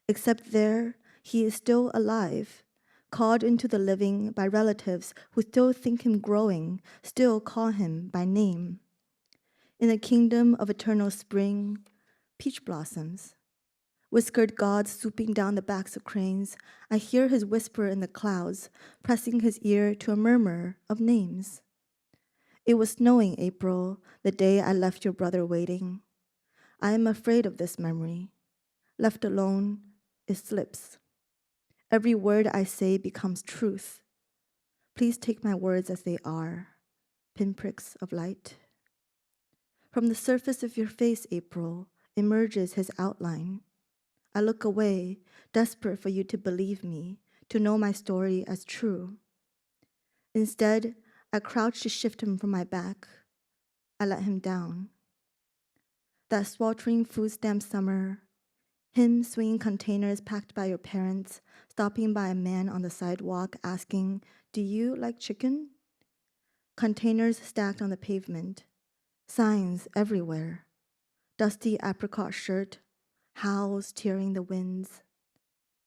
H: Except there, he is still alive, called into the living by relatives who still think him growing, still call him by name. In the kingdom of eternal spring, peach blossoms. Whiskered gods swooping down the backs of cranes, I hear his whisper in the clouds, pressing his ear to a murmur of names. It was snowing, April, the day I left your brother waiting. I am afraid of this memory. Left alone, it slips. Every word I say becomes truth. Please take my words as they are, pinpricks of light. From the surface of your face, April, emerges his outline. I look away, desperate for you to believe me, to know my story as true. Instead, I crouch to shift him from my back. I let him down. That sweltering food stamp summer, him swinging containers packed by your parents, stopping by a man on the sidewalk asking, "Do you like chicken?" Containers stacked on the pavement, signs everywhere, dusty apricot shirt, howls tearing the winds.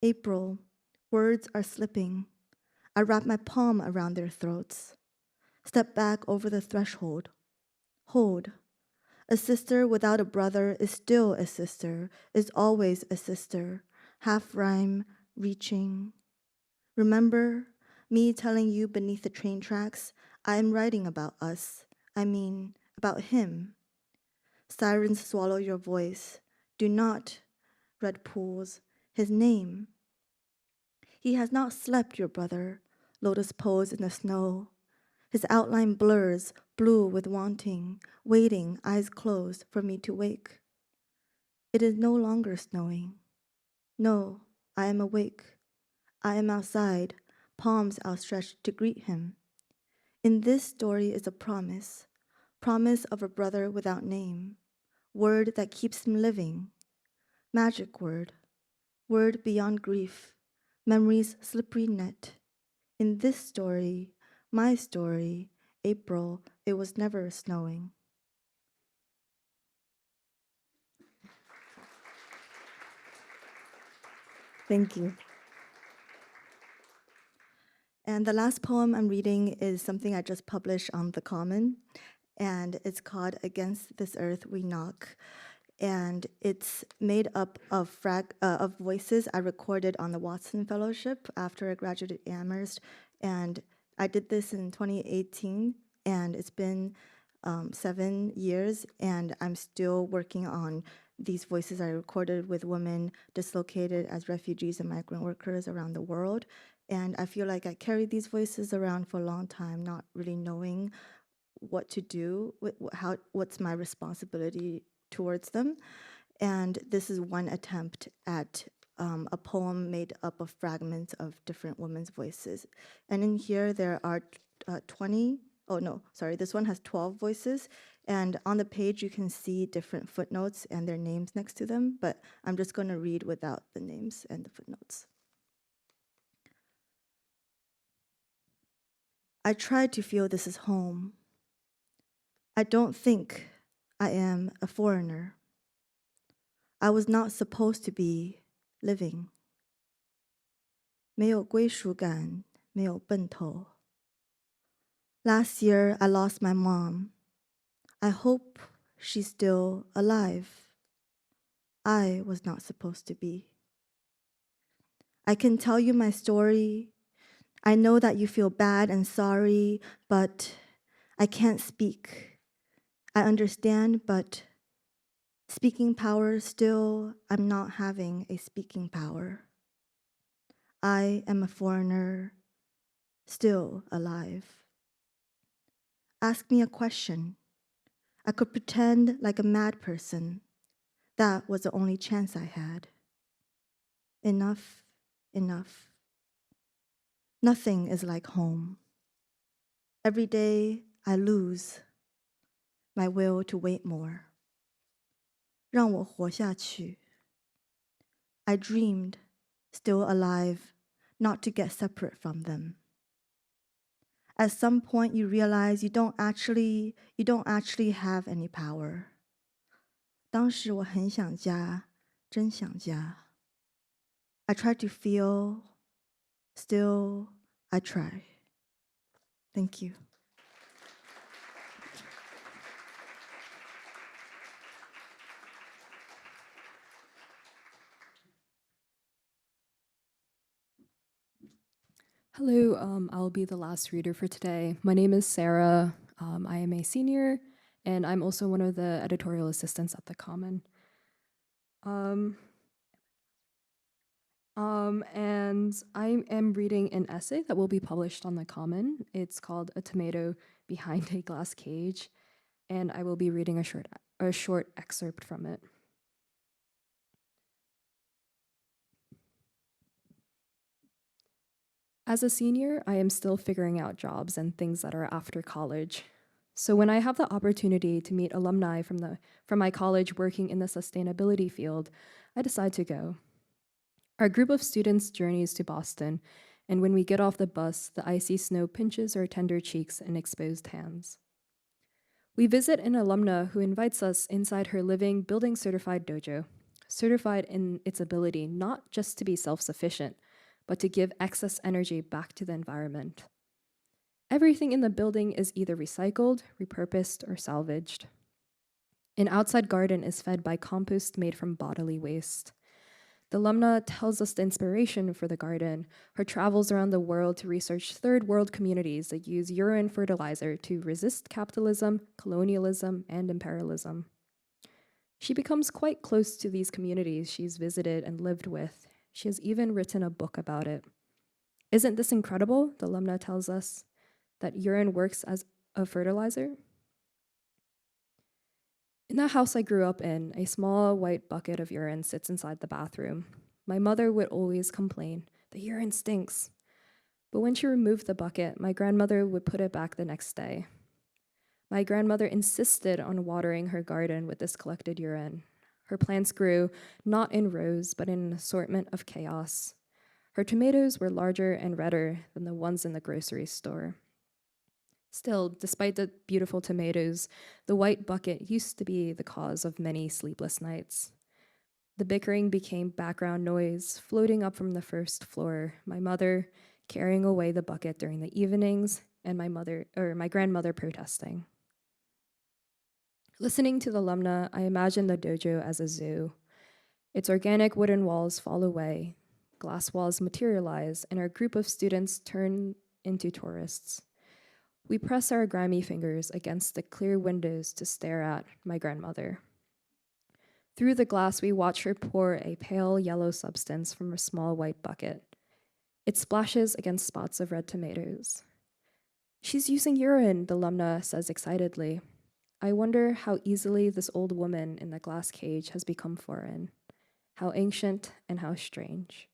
H: April, words are slipping. I wrap my palm around their throats. Step back over the threshold. Hold. A sister without a brother is still a sister, is always a sister. Half rhyme, reaching. Remember me telling you beneath the train tracks, I am writing about us. I mean, about him. Sirens swallow your voice. Do not, red pools, his name. He has not slept, your brother, lotus pose in the snow. His outline blurs, blue with wanting, waiting, eyes closed, for me to wake. It is no longer snowing. No, I am awake. I am outside, palms outstretched to greet him. In this story is a promise of a brother without name, word that keeps him living, magic word beyond grief, memory's slippery net. In this story, my story, April, it was never snowing. Thank you. And the last poem I'm reading is something I just published on The Common, and it's called Against This Earth We Knock. And it's made up of voices I recorded on the Watson Fellowship after I graduated at Amherst. And I did this in 2018, and it's been 7 years, and I'm still working on these voices I recorded with women dislocated as refugees and migrant workers around the world. And I feel like I carried these voices around for a long time, not really knowing what to do, what's my responsibility towards them. And this is one attempt at a poem made up of fragments of different women's voices. And in here there are 12 voices. And on the page you can see different footnotes and their names next to them, but I'm just going to read without the names and the footnotes. I tried to feel this is home. I don't think I am a foreigner. I was not supposed to be living. 没有归属感，没有奔头。Last year, I lost my mom. I hope she's still alive. I was not supposed to be. I can tell you my story. I know that you feel bad and sorry, but I can't speak. I understand, but speaking power still, I'm not having a speaking power. I am a foreigner, still alive. Ask me a question. I could pretend like a mad person. That was the only chance I had. Enough, enough. Nothing is like home. Every day I lose my will to wait more. 让我活下去. I dreamed, still alive, not to get separate from them. At some point you realize you don't actually have any power. 当时我很想家，真想家. I try to feel, still I try. Thank you.
I: Hello, I'll be the last reader for today. My name is Sarah. I am a senior, and I'm also one of the editorial assistants at the Common. And I am reading an essay that will be published on the Common. It's called "A Tomato Behind a Glass Cage," and I will be reading a short excerpt from it. As a senior, I am still figuring out jobs and things that are after college. So when I have the opportunity to meet alumni from my college working in the sustainability field, I decide to go. Our group of students journeys to Boston, and when we get off the bus, the icy snow pinches our tender cheeks and exposed hands. We visit an alumna who invites us inside her living building certified dojo, certified in its ability not just to be self-sufficient, but to give excess energy back to the environment. Everything in the building is either recycled, repurposed, or salvaged. An outside garden is fed by compost made from bodily waste. The alumna tells us the inspiration for the garden, her travels around the world to research third world communities that use urine fertilizer to resist capitalism, colonialism, and imperialism. She becomes quite close to these communities she's visited and lived with. She has even written a book about it. Isn't this incredible, the alumna tells us, that urine works as a fertilizer? In the house I grew up in, a small white bucket of urine sits inside the bathroom. My mother would always complain, the urine stinks. But when she removed the bucket, my grandmother would put it back the next day. My grandmother insisted on watering her garden with this collected urine. Her plants grew not in rows, but in an assortment of chaos. Her tomatoes were larger and redder than the ones in the grocery store. Still, despite the beautiful tomatoes, the white bucket used to be the cause of many sleepless nights. The bickering became background noise, floating up from the first floor, my mother carrying away the bucket during the evenings, and my grandmother protesting. Listening to the alumna, I imagine the dojo as a zoo. Its organic wooden walls fall away, glass walls materialize, and our group of students turn into tourists. We press our grimy fingers against the clear windows to stare at my grandmother. Through the glass, we watch her pour a pale yellow substance from a small white bucket. It splashes against spots of red tomatoes. She's using urine, the alumna says excitedly. I wonder how easily this old woman in the glass cage has become foreign, how ancient and how strange.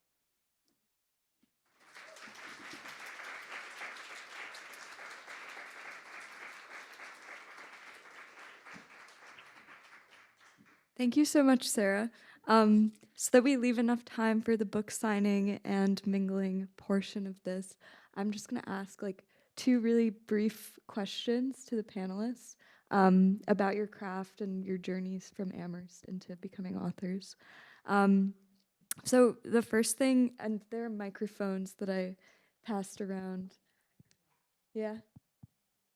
A: Thank you so much, Sarah. So that we leave enough time for the book signing and mingling portion of this, I'm just going to ask like 2 really brief questions to the panelists about your craft and your journeys from Amherst into becoming authors. So the first thing, and there are microphones that I passed around. Yeah,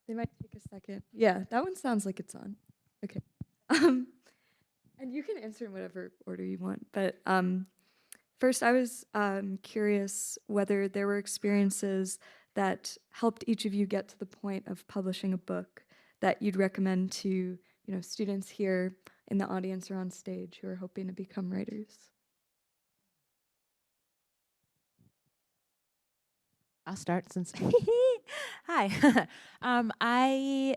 A: they might take a second. Yeah, that one sounds like it's on. Okay. And you can answer in whatever order you want. But first, I was curious whether there were experiences that helped each of you get to the point of publishing a book that you'd recommend to, students here in the audience or on stage who are hoping to become writers.
B: I'll start since. Hi. I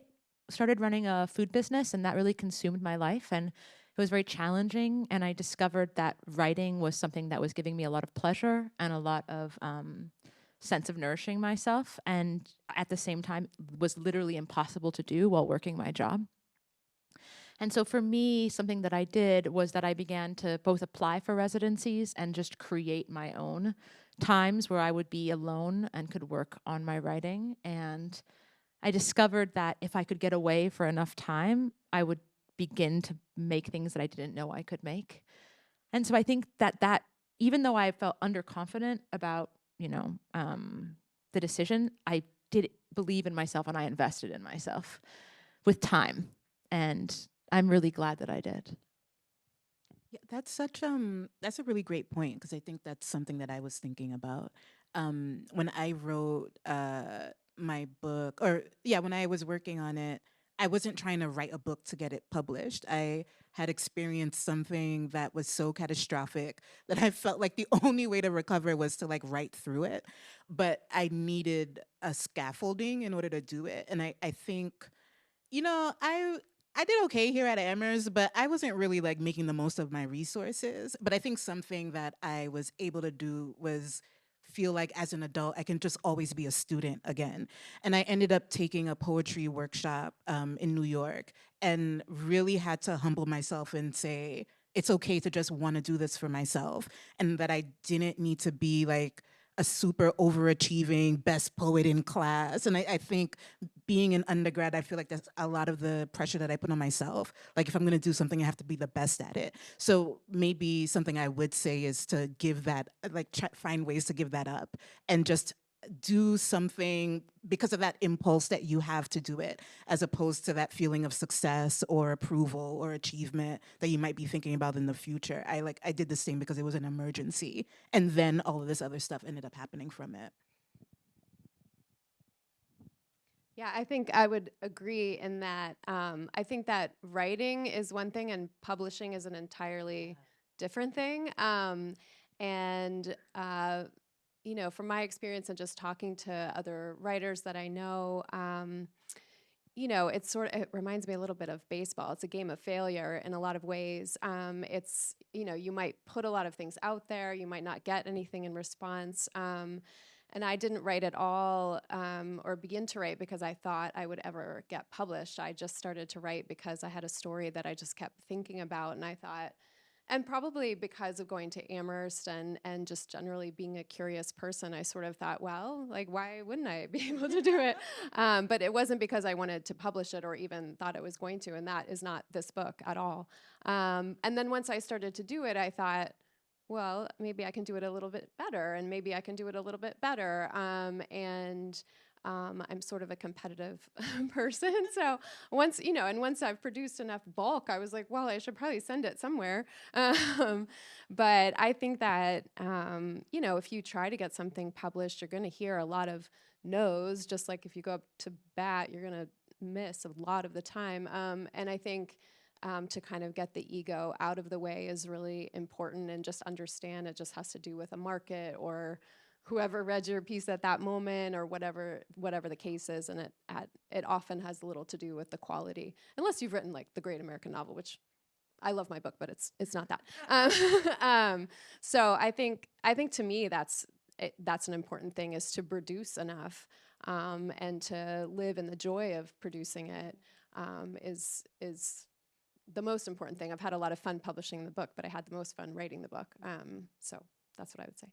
B: started running a food business, and that really consumed my life. And it was very challenging. And I discovered that writing was something that was giving me a lot of pleasure and a lot of sense of nourishing myself. And at the same time, was literally impossible to do while working my job. And so for me, something that I did was that I began to both apply for residencies and just create my own times where I would be alone and could work on my writing. And I discovered that if I could get away for enough time, I would begin to make things that I didn't know I could make. And so I think that even though I felt underconfident about, the decision, I did believe in myself and I invested in myself with time. And I'm really glad that I did.
D: Yeah, that's that's a really great point, because I think that's something that I was thinking about when I wrote my book, or when I was working on it. I wasn't trying to write a book to get it published. I had experienced something that was so catastrophic that I felt like the only way to recover was to write through it. But I needed a scaffolding in order to do it, and I think, I did okay here at Amherst, but I wasn't really making the most of my resources. But I think something that I was able to do was feel like as an adult, I can just always be a student again. And I ended up taking a poetry workshop in New York and really had to humble myself and say, it's okay to just want to do this for myself. And that I didn't need to be a super overachieving best poet in class. And I think being an undergrad, I feel like that's a lot of the pressure that I put on myself. If I'm gonna do something, I have to be the best at it. So maybe something I would say is to give that, find ways to give that up and just do something because of that impulse that you have to do it, as opposed to that feeling of success or approval or achievement that you might be thinking about in the future. I did the same because it was an emergency, and then all of this other stuff ended up happening from it.
F: Yeah, I think I would agree in that. I think that writing is one thing and publishing is an entirely different thing. From my experience and just talking to other writers that I know, it reminds me a little bit of baseball. It's a game of failure in a lot of ways. You might put a lot of things out there, you might not get anything in response. And I didn't write at all or begin to write because I thought I would ever get published. I just started to write because I had a story that I just kept thinking about, and I thought, and probably because of going to Amherst and just generally being a curious person, I sort of thought, well, why wouldn't I be able to do it? But it wasn't because I wanted to publish it or even thought it was going to, and that is not this book at all. And then once I started to do it, I thought, well, maybe I can do it a little bit better, and maybe I can do it a little bit better. I'm sort of a competitive person. So once I've produced enough bulk, I was like, well, I should probably send it somewhere. But I think that, if you try to get something published, you're going to hear a lot of no's, just like if you go up to bat, you're going to miss a lot of the time. And I think to kind of get the ego out of the way is really important, and just understand it just has to do with a market or whoever read your piece at that moment, or whatever the case is, and it often has little to do with the quality, unless you've written the great American novel, which I love my book, but it's not that. So I think to me that's an important thing, is to produce enough, and to live in the joy of producing it is the most important thing. I've had a lot of fun publishing the book, but I had the most fun writing the book. So that's what I would say.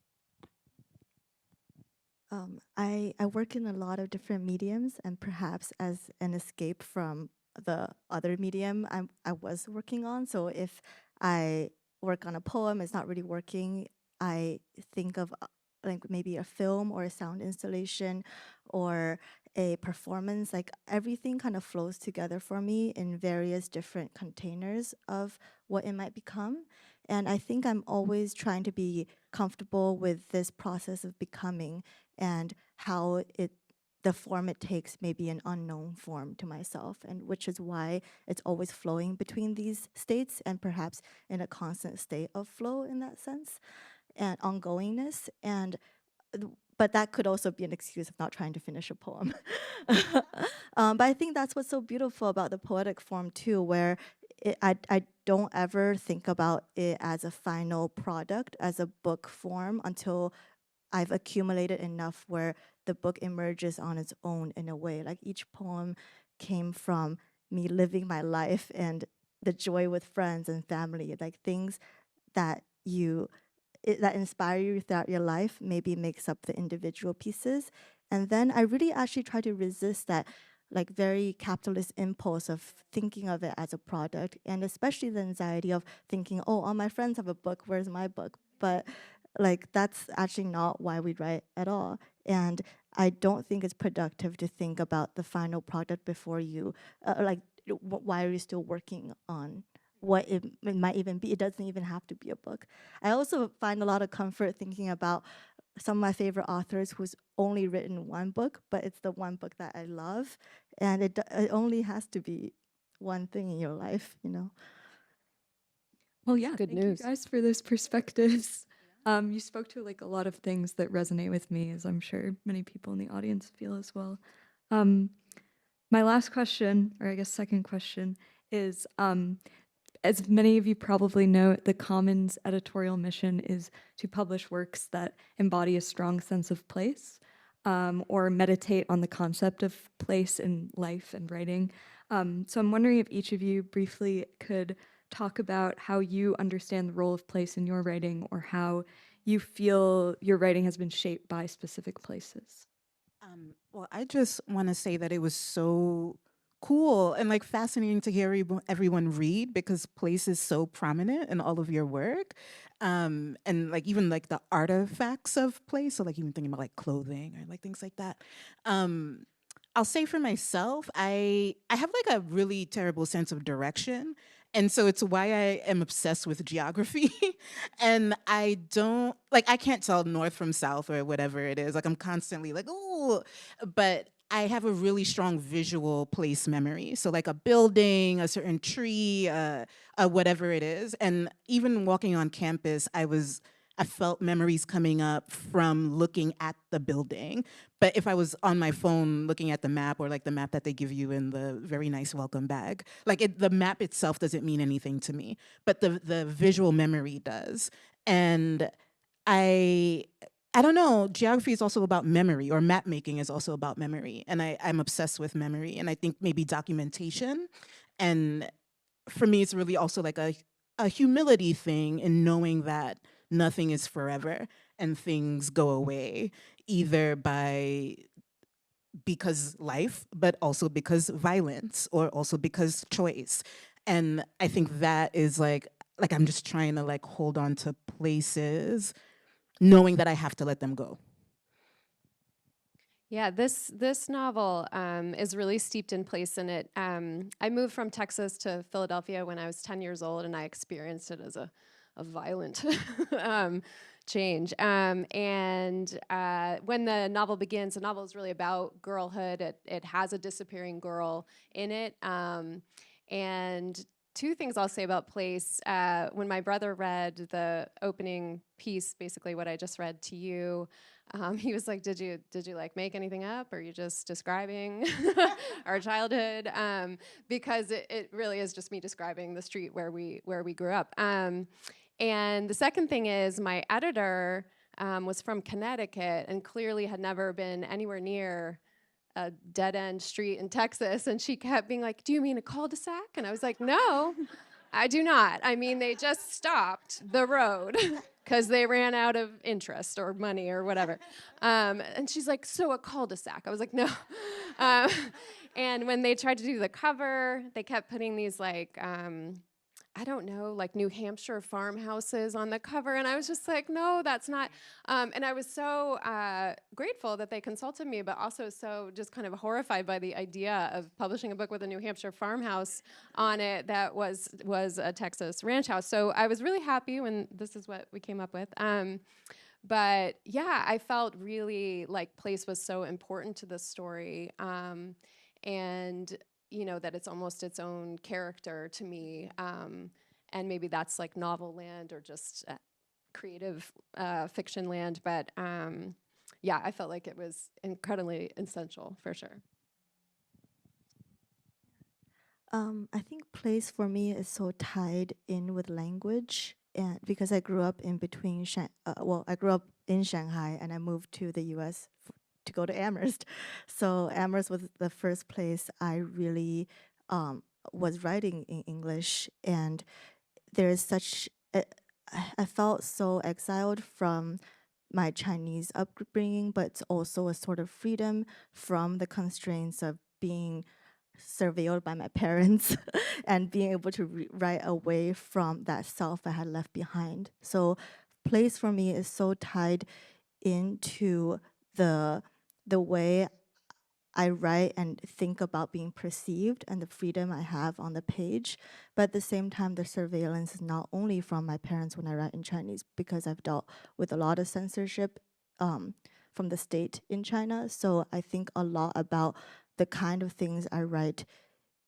H: I work in a lot of different mediums, and perhaps as an escape from the other medium I was working on. So if I work on a poem, it's not really working, I think of maybe a film or a sound installation or a performance. Like everything kind of flows together for me in various different containers of what it might become. And I think I'm always trying to be comfortable with this process of becoming and how the form it takes may be an unknown form to myself, and which is why it's always flowing between these states and perhaps in a constant state of flow in that sense and ongoingness. And but that could also be an excuse of not trying to finish a poem. But I think that's what's so beautiful about the poetic form too, where I don't ever think about it as a final product, as a book form, until I've accumulated enough where the book emerges on its own in a way. Like each poem came from me living my life and the joy with friends and family, like things that that inspire you throughout your life maybe makes up the individual pieces. And then I really actually try to resist that like very capitalist impulse of thinking of it as a product, and especially the anxiety of thinking, oh, all my friends have a book, where's my book? But like that's actually not why we write at all. And I don't think it's productive to think about the final product before you, why are you still working on what it might even be? It doesn't even have to be a book. I also find a lot of comfort thinking about some of my favorite authors who's only written one book, but it's the one book that I love. And it only has to be one thing in your life, you know?
A: Well, yeah,
F: Good
A: thank
F: news.
A: you guys for those perspectives. You spoke to like a lot of things that resonate with me, as I'm sure many people in the audience feel as well. My last question, or I guess second question, is as many of you probably know, the Commons editorial mission is to publish works that embody a strong sense of place, or meditate on the concept of place in life and writing. So I'm wondering if each of you briefly could talk about how you understand the role of place in your writing, or how you feel your writing has been shaped by specific places.
D: Well, I just want to say that it was so cool and like fascinating to hear everyone read, because place is so prominent in all of your work, and like even like the artifacts of place. So like even thinking about like clothing or like things like that. I'll say for myself, I have like a really terrible sense of direction. And so it's why I am obsessed with geography. And I don't, like, I can't tell north from south or whatever it is. Like, I'm constantly like, oh, but I have a really strong visual place memory. So, like, a building, a certain tree, whatever it is. And even walking on campus, I felt memories coming up from looking at the building. But if I was on my phone looking at the map, or like the map that they give you in the very nice welcome bag, like the map itself doesn't mean anything to me, but the visual memory does. And I don't know, geography is also about memory, or map making is also about memory. And I'm obsessed with memory, and I think maybe documentation. And for me, it's really also like a humility thing in knowing that nothing is forever and things go away, either because life, but also because violence, or also because choice. And I think that is like I'm just trying to like hold on to places, knowing that I have to let them go.
F: Yeah, this novel is really steeped in place in it. I moved from Texas to Philadelphia when I was 10 years old, and I experienced it as a violent change. And when the novel begins, the novel is really about girlhood. It has a disappearing girl in it. And two things I'll say about place. When my brother read the opening piece, basically what I just read to you, he was like, "Did you like make anything up, or are you just describing our childhood?" Because it really is just me describing the street where we grew up. And the second thing is, my editor was from Connecticut and clearly had never been anywhere near a dead-end street in Texas, and she kept being like, "Do you mean a cul-de-sac?" And I was like, "No, I do not. I mean, they just stopped the road because they ran out of interest or money or whatever." And she's like, "So a cul-de-sac?" I was like, "No." And when they tried to do the cover, they kept putting these like I don't know, like New Hampshire farmhouses on the cover. And I was just like, no, that's not. And I was so grateful that they consulted me, but also so just kind of horrified by the idea of publishing a book with a New Hampshire farmhouse on it that was a Texas ranch house. So I was really happy when this is what we came up with. But yeah, I felt really like place was so important to the story. And you know, that it's almost its own character to me. And maybe that's like novel land or just creative fiction land. But yeah, I felt like it was incredibly essential for sure.
H: I think place for me is so tied in with language, and because I grew up in between, I grew up in Shanghai and I moved to the U.S. To go to Amherst. So Amherst was the first place I really was writing in English, and there is such. I felt so exiled from my Chinese upbringing, but it's also a sort of freedom from the constraints of being surveilled by my parents and being able to write away from that self I had left behind. So place for me is so tied into the way I write and think about being perceived and the freedom I have on the page. But at the same time, the surveillance is not only from my parents when I write in Chinese, because I've dealt with a lot of censorship from the state in China. So I think a lot about the kind of things I write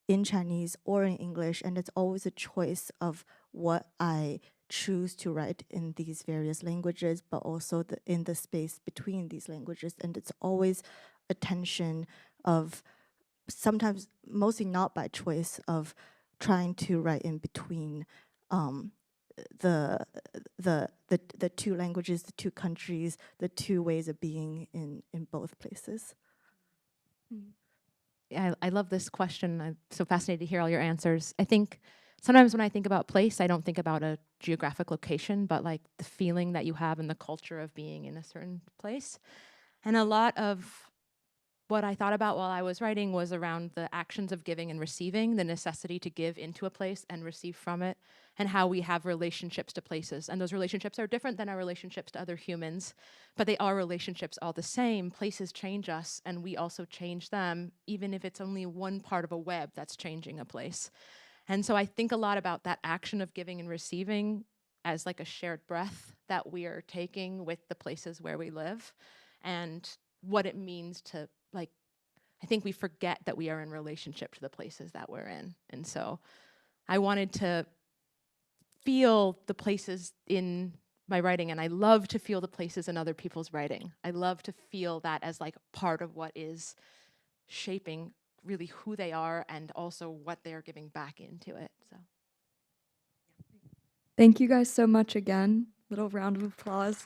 H: in Chinese or in English, and it's always a choice of what I choose to write in these various languages, but also in the space between these languages. And it's always a tension of sometimes, mostly not by choice, of trying to write in between the two languages, the two countries, the two ways of being in both places.
B: I love this question. I'm so fascinated to hear all your answers. I think sometimes when I think about place, I don't think about a geographic location, but like the feeling that you have and the culture of being in a certain place. And a lot of what I thought about while I was writing was around the actions of giving and receiving, the necessity to give into a place and receive from it, and how we have relationships to places. And those relationships are different than our relationships to other humans, but they are relationships all the same. Places change us, and we also change them, even if it's only one part of a web that's changing a place. And so I think a lot about that action of giving and receiving as like a shared breath that we are taking with the places where we live, and what it means to, like, I think we forget that we are in relationship to the places that we're in. And so I wanted to feel the places in my writing, and I love to feel the places in other people's writing. I love to feel that as like part of what is shaping really who they are and also what they're giving back into it. So
A: Thank you guys so much again. Little round of applause.